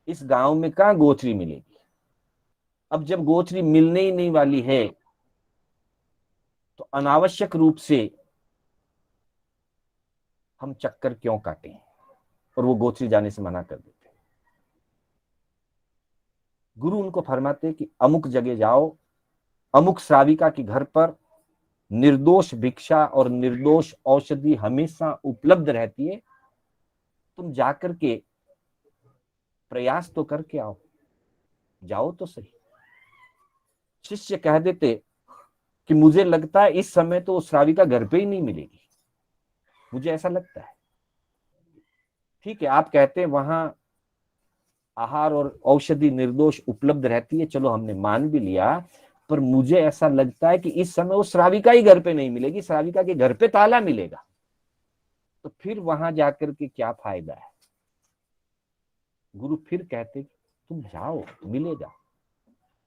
इस गांव में कहां गोचरी मिलेगी। अब जब गोचरी मिलने ही नहीं वाली है तो अनावश्यक रूप से हम चक्कर क्यों काटें, और वो गोचरी जाने से मना कर देते। गुरु उनको फरमाते कि अमुक जगह जाओ, अमुक श्राविका के घर पर निर्दोष भिक्षा और निर्दोष औषधि हमेशा उपलब्ध रहती है, तुम जाकर के प्रयास तो करके आओ, जाओ तो सही। शिष्य कह देते कि मुझे लगता है इस समय तो श्राविका घर पे ही नहीं मिलेगी, मुझे ऐसा लगता है। ठीक है, आप कहते हैं वहां आहार और औषधि निर्दोष उपलब्ध रहती है, चलो हमने मान भी लिया, पर मुझे ऐसा लगता है कि इस समय वो श्राविका ही घर पे नहीं मिलेगी, श्राविका के घर पे ताला मिलेगा, तो फिर वहां जाकर के क्या फायदा है। गुरु फिर कहते तुम जाओ, मिलेगा।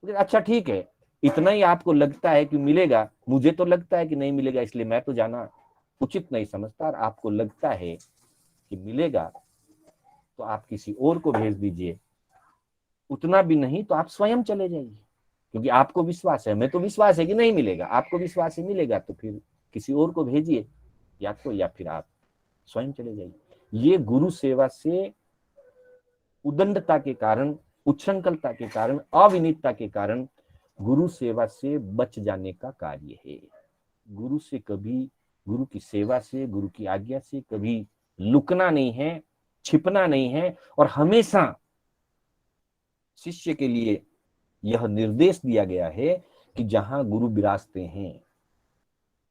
अच्छा ठीक है, इतना ही आपको लगता है कि मिलेगा, मुझे तो लगता है कि नहीं मिलेगा, इसलिए मैं तो जाना उचित नहीं समझता। और आपको लगता है कि मिलेगा तो आप किसी और को भेज दीजिए, उतना भी नहीं तो आप स्वयं चले जाइए, क्योंकि आपको विश्वास है, मैं तो विश्वास है कि नहीं मिलेगा, आपको विश्वास है मिलेगा, तो फिर किसी और को भेजिए या फिर आप स्वयं चले जाइए। ये गुरु सेवा से उदंडता के कारण, उच्छृंखलता के कारण, अविनीतता के कारण गुरु सेवा से बच जाने का कार्य है। गुरु से कभी, गुरु की सेवा से, गुरु की आज्ञा से कभी लुकना नहीं है, छिपना नहीं है, और हमेशा शिष्य के लिए यह निर्देश दिया गया है कि जहां गुरु विराजते हैं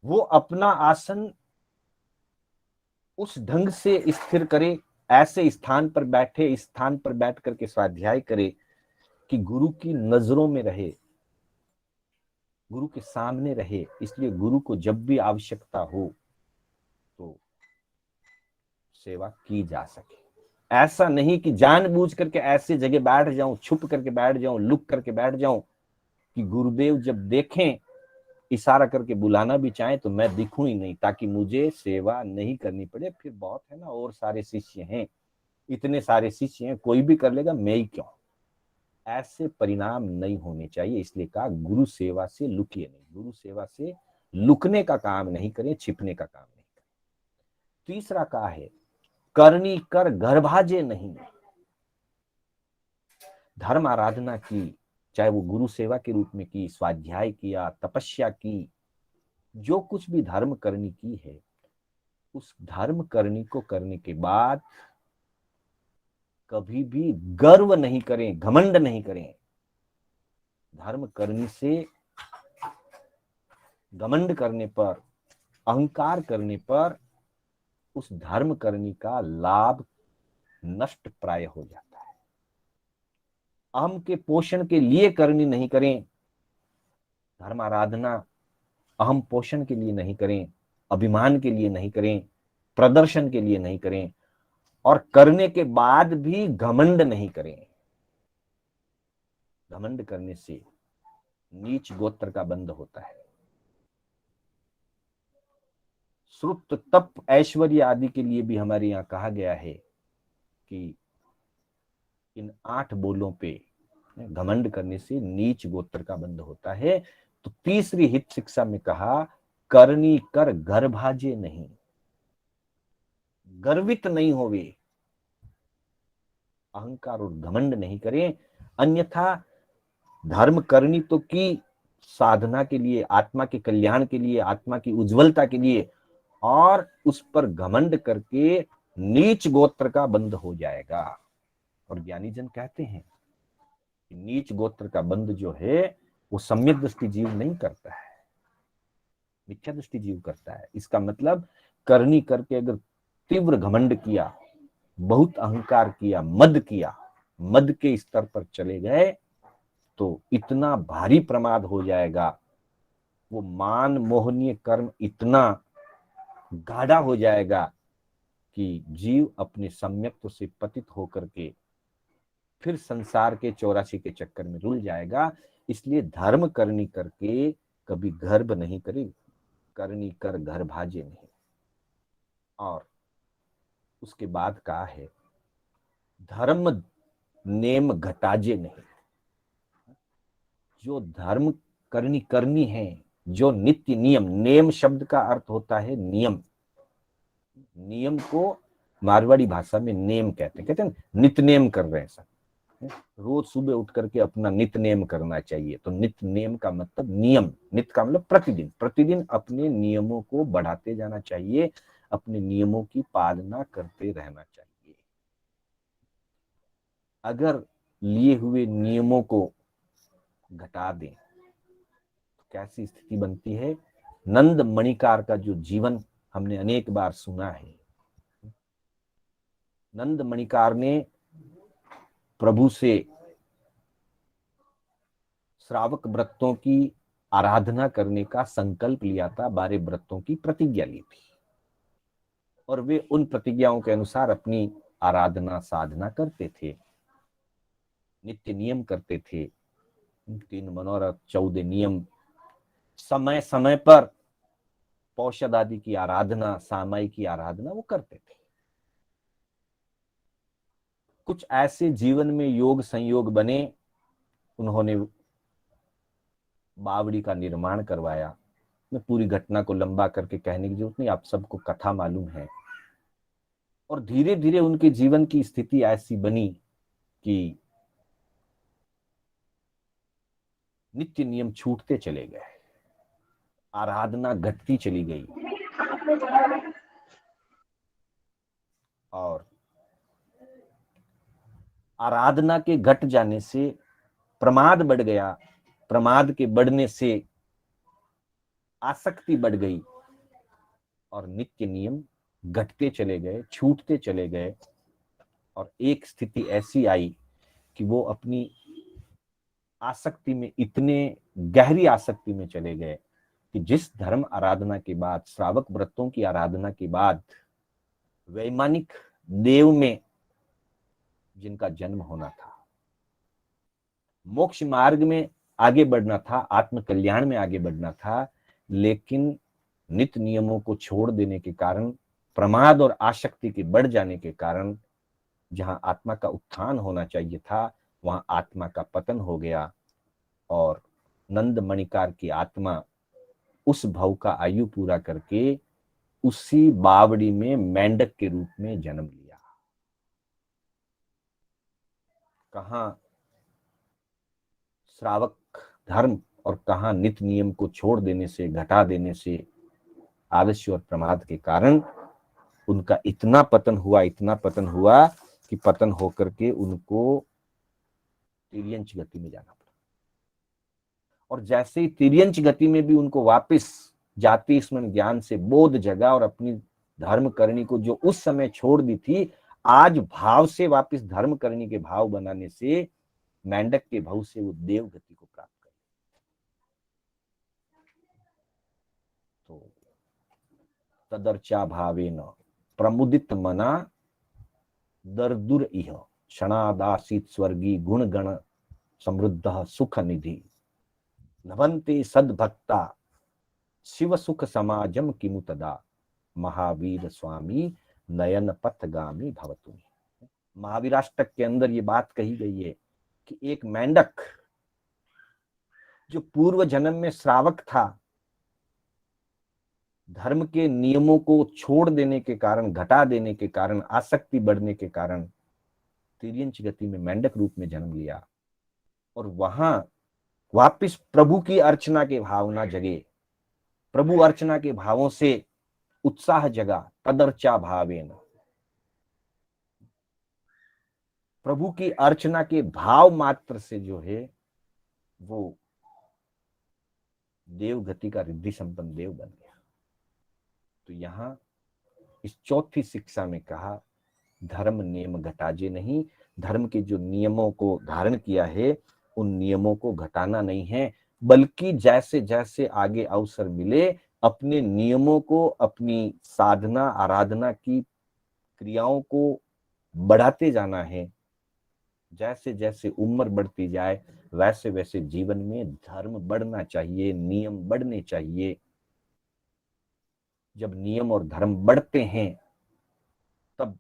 वो अपना आसन उस ढंग से स्थिर करे, ऐसे स्थान पर बैठे, इस स्थान पर बैठ करके स्वाध्याय करे कि गुरु की नजरों में रहे, गुरु के सामने रहे। इसलिए गुरु को जब भी आवश्यकता हो तो सेवा की जा सके। ऐसा नहीं कि जानबूझ करके ऐसे जगह बैठ जाऊं, छुप करके बैठ जाऊं, लुक करके बैठ जाऊं कि गुरुदेव जब देखें, इशारा करके बुलाना भी चाहे तो मैं दिखूं ही नहीं, ताकि मुझे सेवा नहीं करनी पड़े। फिर बहुत है ना, और सारे शिष्य हैं, इतने सारे शिष्य हैं, कोई भी कर लेगा, मैं ही क्यों। ऐसे परिणाम नहीं होने चाहिए। इसलिए कहा गुरु सेवा से लुकिए नहीं, गुरु सेवा से लुकने का काम नहीं करें, छिपने का काम नहीं करें। तीसरा कहा है करनी कर गर्भाजे नहीं। धर्म आराधना की, चाहे वो गुरु सेवा के रूप में की, स्वाध्याय किया, तपस्या की, जो कुछ भी धर्म करनी की है, उस धर्म करनी को करने के बाद कभी भी गर्व नहीं करें, घमंड नहीं करें। धर्म करने से घमंड करने पर, अहंकार करने पर उस धर्म करने का लाभ नष्ट प्राय हो जाता है। अहम के पोषण के लिए करनी नहीं करें, धर्म आराधना अहम पोषण के लिए नहीं करें, अभिमान के लिए नहीं करें, प्रदर्शन के लिए नहीं करें, और करने के बाद भी घमंड नहीं करें। घमंड करने से नीच गोत्र का बंध होता है। श्रुत तप ऐश्वर्य आदि के लिए भी हमारे यहाँ कहा गया है कि इन 8 बोलों पे घमंड करने से नीच गोत्र का बंध होता है। तो तीसरी हित शिक्षा में कहा, करनी कर गर्भाजे नहीं, गर्वित नहीं होवे, अहंकार और घमंड नहीं करें। अन्यथा धर्म करनी तो की साधना के लिए, आत्मा के कल्याण के लिए, आत्मा की उज्जवलता के लिए, और उस पर घमंड करके नीच गोत्र का बंध हो जाएगा। और ज्ञानी जन कहते हैं कि नीच गोत्र का बंध जो है वो सम्यक दृष्टि जीव नहीं करता है, मिथ्या दृष्टि जीव करता है। इसका मतलब करनी करके अगर तीव्र घमंड किया, बहुत अहंकार किया, मद किया, मद के स्तर पर चले गए, तो इतना भारी प्रमाद हो जाएगा, वो मान मोहनीय कर्म इतना गाढ़ा हो जाएगा कि जीव अपने सम्यक्त्व से पतित होकर के फिर संसार के 84 के चक्कर में रुल जाएगा। इसलिए धर्म करनी करके कभी गर्भ नहीं करे, करनी कर घर भाजे नहीं। और उसके बाद कहा है, धर्म नेम घटाजे नहीं। जो धर्म करनी करनी है, जो नित्य नियम, नेम शब्द का अर्थ होता है नियम। नियम को मारवाड़ी भाषा में नेम कहते हैं नित्य नेम कर रहे हैं सब, रोज सुबह उठ करके अपना नित्य नेम करना चाहिए। तो नित्य नेम का मतलब नियम, नित्य का मतलब प्रतिदिन, प्रतिदिन अपने नियमों को बढ़ाते जाना चाहिए, अपने नियमों की पालना करते रहना चाहिए। अगर लिए हुए नियमों को घटा दें तो कैसी स्थिति बनती है। नंद मणिकार का जो जीवन हमने अनेक बार सुना है, नंद मणिकार ने प्रभु से श्रावक व्रतों की आराधना करने का संकल्प लिया था, 12 व्रतों की प्रतिज्ञा ली थी, और वे उन प्रतिज्ञाओं के अनुसार अपनी आराधना साधना करते थे, नित्य नियम करते थे, 3 मनोरथ, 14 नियम, समय समय पर पौषद आदि की आराधना, सामाई की आराधना वो करते थे। कुछ ऐसे जीवन में योग संयोग बने, उन्होंने बावड़ी का निर्माण करवाया। मैं पूरी घटना को लंबा करके कहने की जरूरत नहीं, आप सबको कथा मालूम है। और धीरे धीरे उनके जीवन की स्थिति ऐसी बनी कि नित्य नियम छूटते चले गए, आराधना घटती चली गई, और आराधना के घट जाने से प्रमाद बढ़ गया, प्रमाद के बढ़ने से आसक्ति बढ़ गई, और नित्य नियम घटते चले गए, छूटते चले गए। और एक स्थिति ऐसी आई कि वो अपनी आसक्ति में, इतने गहरी आसक्ति में चले गए कि जिस धर्म आराधना के बाद, श्रावक व्रतों की आराधना के बाद वैमानिक देव में जिनका जन्म होना था, मोक्ष मार्ग में आगे बढ़ना था, आत्म कल्याण में आगे बढ़ना था, लेकिन नित्य नियमों को छोड़ देने के कारण, प्रमाद और आसक्ति के बढ़ जाने के कारण, जहां आत्मा का उत्थान होना चाहिए था वहां आत्मा का पतन हो गया, और नंद मणिकार की आत्मा उस भव का आयु पूरा करके उसी बावड़ी में मेंढक के रूप में जन्म लिया। कहां श्रावक धर्म और कहाँ नित्य नियम को छोड़ देने से, घटा देने से, आलस्य और प्रमाद के कारण उनका इतना पतन हुआ कि पतन होकर के उनको तिर्यंच गति में जाना पड़ा। और जैसे ही तिर्यंच गति में भी उनको वापस जाति स्मरण ज्ञान से बोध जगा और अपनी धर्म करनी को जो उस समय छोड़ दी थी, आज भाव से वापस धर्म करनी के भाव बनाने से मेंढक के भाव से वो देव गति को प्राप्त कर। तो तदर्चा भावेन प्रमुदित मना दर्दुर इह क्षणादासित स्वर्गी गुण गण समृद्ध सुख निधि नभन्ते सद्भक्ता शिव सुख समाजम किमु तदा महावीर स्वामी नयन पथगामी भवतु। महावीराष्टक के अंदर ये बात कही गई है कि एक मेंढक जो पूर्व जन्म में श्रावक था, धर्म के नियमों को छोड़ देने के कारण, घटा देने के कारण, आसक्ति बढ़ने के कारण तिर्यंच गति में मेंढक रूप में जन्म लिया और वहां वापिस प्रभु की अर्चना के भावना जगे, प्रभु अर्चना के भावों से उत्साह जगा। तदर्चा भावेन, प्रभु की अर्चना के भाव मात्र से जो है वो देव गति का रिद्धि संपन्न देव बन गया। तो यहां इस चौथी शिक्षा में कहा धर्म नियम घटाजे नहीं, धर्म के जो नियमों को धारण किया है उन नियमों को घटाना नहीं है, बल्कि जैसे जैसे आगे अवसर मिले अपने नियमों को, अपनी साधना आराधना की क्रियाओं को बढ़ाते जाना है। जैसे जैसे उम्र बढ़ती जाए वैसे वैसे जीवन में धर्म बढ़ना चाहिए, नियम बढ़ने चाहिए। जब नियम और धर्म बढ़ते हैं तब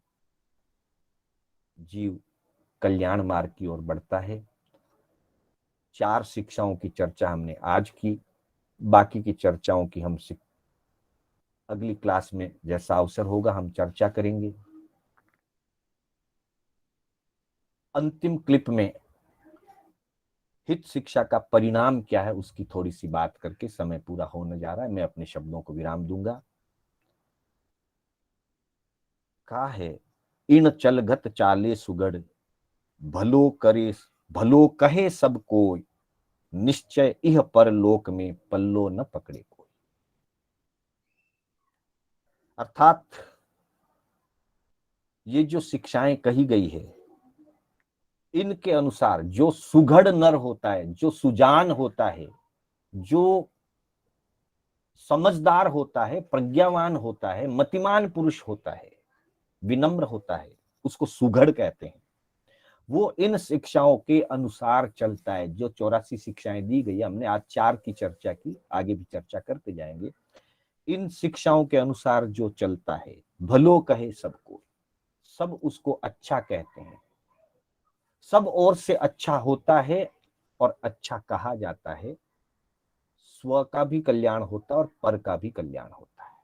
जीव कल्याण मार्ग की ओर बढ़ता है। 4 शिक्षाओं की चर्चा हमने आज की, बाकी की चर्चाओं की हम अगली क्लास में जैसा अवसर होगा हम चर्चा करेंगे। अंतिम क्लिप में हित शिक्षा का परिणाम क्या है उसकी थोड़ी सी बात करके समय पूरा होने जा रहा है, मैं अपने शब्दों को विराम दूंगा। कहा है इन चलगत चाले सुगढ़ भलो कहे सब कोई निश्चय इह परलोक में पल्लो न पकड़े कोई। अर्थात ये जो शिक्षाएं कही गई है इनके अनुसार जो सुघड़ नर होता है, जो सुजान होता है, जो समझदार होता है, प्रज्ञावान होता है, मतिमान पुरुष होता है, विनम्र होता है, उसको सुघड़ कहते हैं। वो इन शिक्षाओं के अनुसार चलता है। जो 84 शिक्षाएं दी गई, हमने आज 4 की चर्चा की, आगे भी चर्चा करते जाएंगे। इन शिक्षाओं के अनुसार जो चलता है, भलो कहे सबको, सब उसको अच्छा कहते हैं, सब ओर से अच्छा होता है और अच्छा कहा जाता है। स्व का भी कल्याण होता है और पर का भी कल्याण होता है।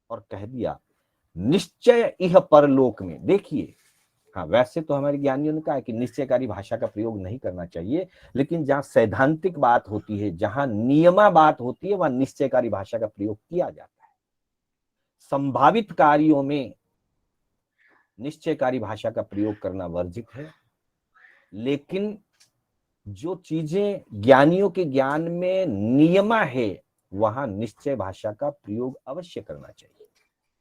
और कह दिया निश्चय इह परलोक में। देखिए, हाँ, वैसे तो हमारे ज्ञानियों ने कहा है कि निश्चयकारी भाषा का प्रयोग नहीं करना चाहिए, लेकिन जहां सैद्धांतिक बात होती है, जहां नियमा बात होती है, वहां निश्चयकारी भाषा का प्रयोग किया जाता है। संभावित कार्यों में निश्चयकारी भाषा का प्रयोग करना वर्जित है, लेकिन जो चीजें ज्ञानियों के ज्ञान में नियमा है वहां निश्चय भाषा का प्रयोग अवश्य करना चाहिए।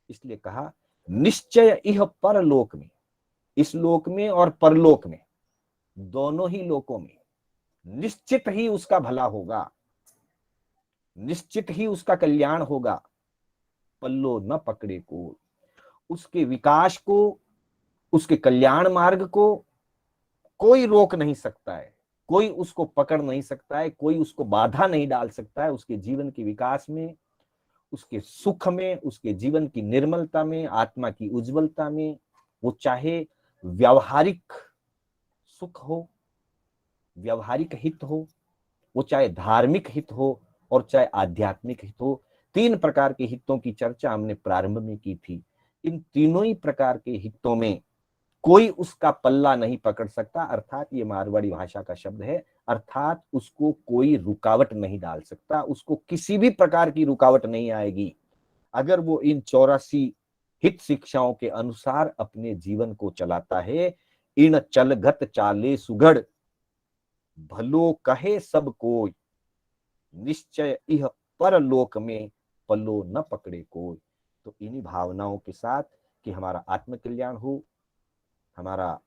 इसलिए कहा निश्चय इह परलोक में, इस लोक में और परलोक में, दोनों ही लोकों में निश्चित ही उसका भला होगा, निश्चित ही उसका कल्याण होगा। पल्लो न पकड़े को, उसके विकास को, उसके कल्याण मार्ग को कोई रोक नहीं सकता है, कोई उसको पकड़ नहीं सकता है, कोई उसको बाधा नहीं डाल सकता है। उसके जीवन के विकास में, उसके सुख में, उसके जीवन की निर्मलता में, आत्मा की उज्जवलता में, वो चाहे व्यावहारिक सुख हो, व्यावहारिक हित हो, वो चाहे धार्मिक हित हो और चाहे आध्यात्मिक हित हो। 3 प्रकार के हितों की चर्चा हमने प्रारंभ में की थी। इन तीनों ही प्रकार के हितों में कोई उसका पल्ला नहीं पकड़ सकता, अर्थात ये मारवाड़ी भाषा का शब्द है, अर्थात उसको कोई रुकावट नहीं डाल सकता, उसको किसी भी प्रकार की रुकावट नहीं आएगी अगर वो इन 84 हित शिक्षाओं के अनुसार अपने जीवन को चलाता है। इन चलगत चाले सुगढ़, भलो कहे सब कोई, निश्चय यह परलोक में पल्लो न पकड़े कोई। तो इन्हीं भावनाओं के साथ कि हमारा आत्म कल्याण हो, हमारा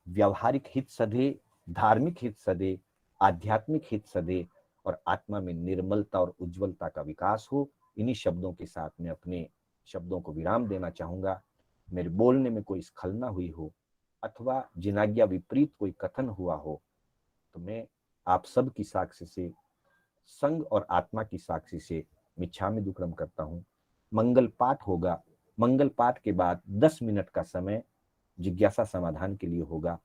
व्यवहारिक हित सधे, धार्मिक हित सधे, आध्यात्मिक हित सधे और आत्मा में निर्मलता और उज्जवलता का विकास हो, इन्हीं शब्दों के साथ मैं अपने शब्दों को विराम देना चाहूंगा। मेरे बोलने में कोई स्खलना हुई हो अथवा जिनाज्ञा विपरीत कोई कथन हुआ हो तो मैं आप सब की साक्षी से, संग और आत्मा की साक्षी से मिच्छामि दुक्कडम करता हूं। मंगल पाठ होगा, मंगल पाठ के बाद 10 मिनट का समय जिज्ञासा समाधान के लिए होगा।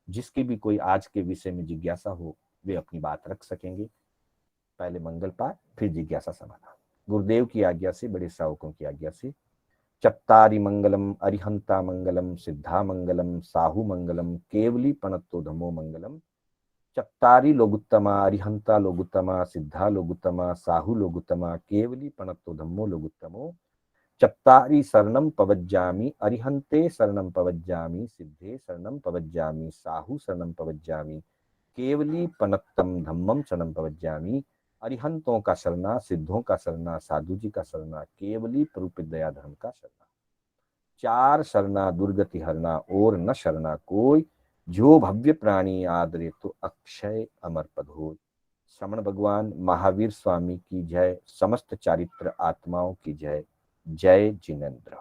जिसकी भी कोई आज के विषय में जिज्ञासा हो वे अपनी बात रख सकेंगे। पहले मंगल पाठ, फिर जिज्ञासा समाधान। गुरुदेव की आज्ञा से, बड़े सावकों की आज्ञा से। चत्तारि मंगलम अरिहंता मंगलम सिद्धा मंगलम साहु मंगलम केवली पणत्तो धमो मंगलम। चत्तारि लोगुत्तमा अरिहंता लोगुत्तमा सिद्धा लोगुत्तमा साहु लोगुत्तमा केवली पणत्तो धम्मो लोगुत्तमो। चत्तारि शरणं पवज्जामि अरिहंते शरणं पवज्जामि सिद्धे शरणं पवज्जामि साहु शरणं पवज्जामि केवली पनत्तम धम्मम शरणं पवज्जामि। अरिहंतों का शरणा, सिद्धों का शरणा, साधु जी का शरणा, केवली प्ररूपित दया धर्म का शरणा। 4 शरणा दुर्गति हरना और न शरणा कोई, जो भव्य प्राणी आदरे तो अक्षय अमर पद हो। श्रमण भगवान महावीर स्वामी की जय, समस्त चारित्र आत्माओं की जय। जय जिनेन्द्र।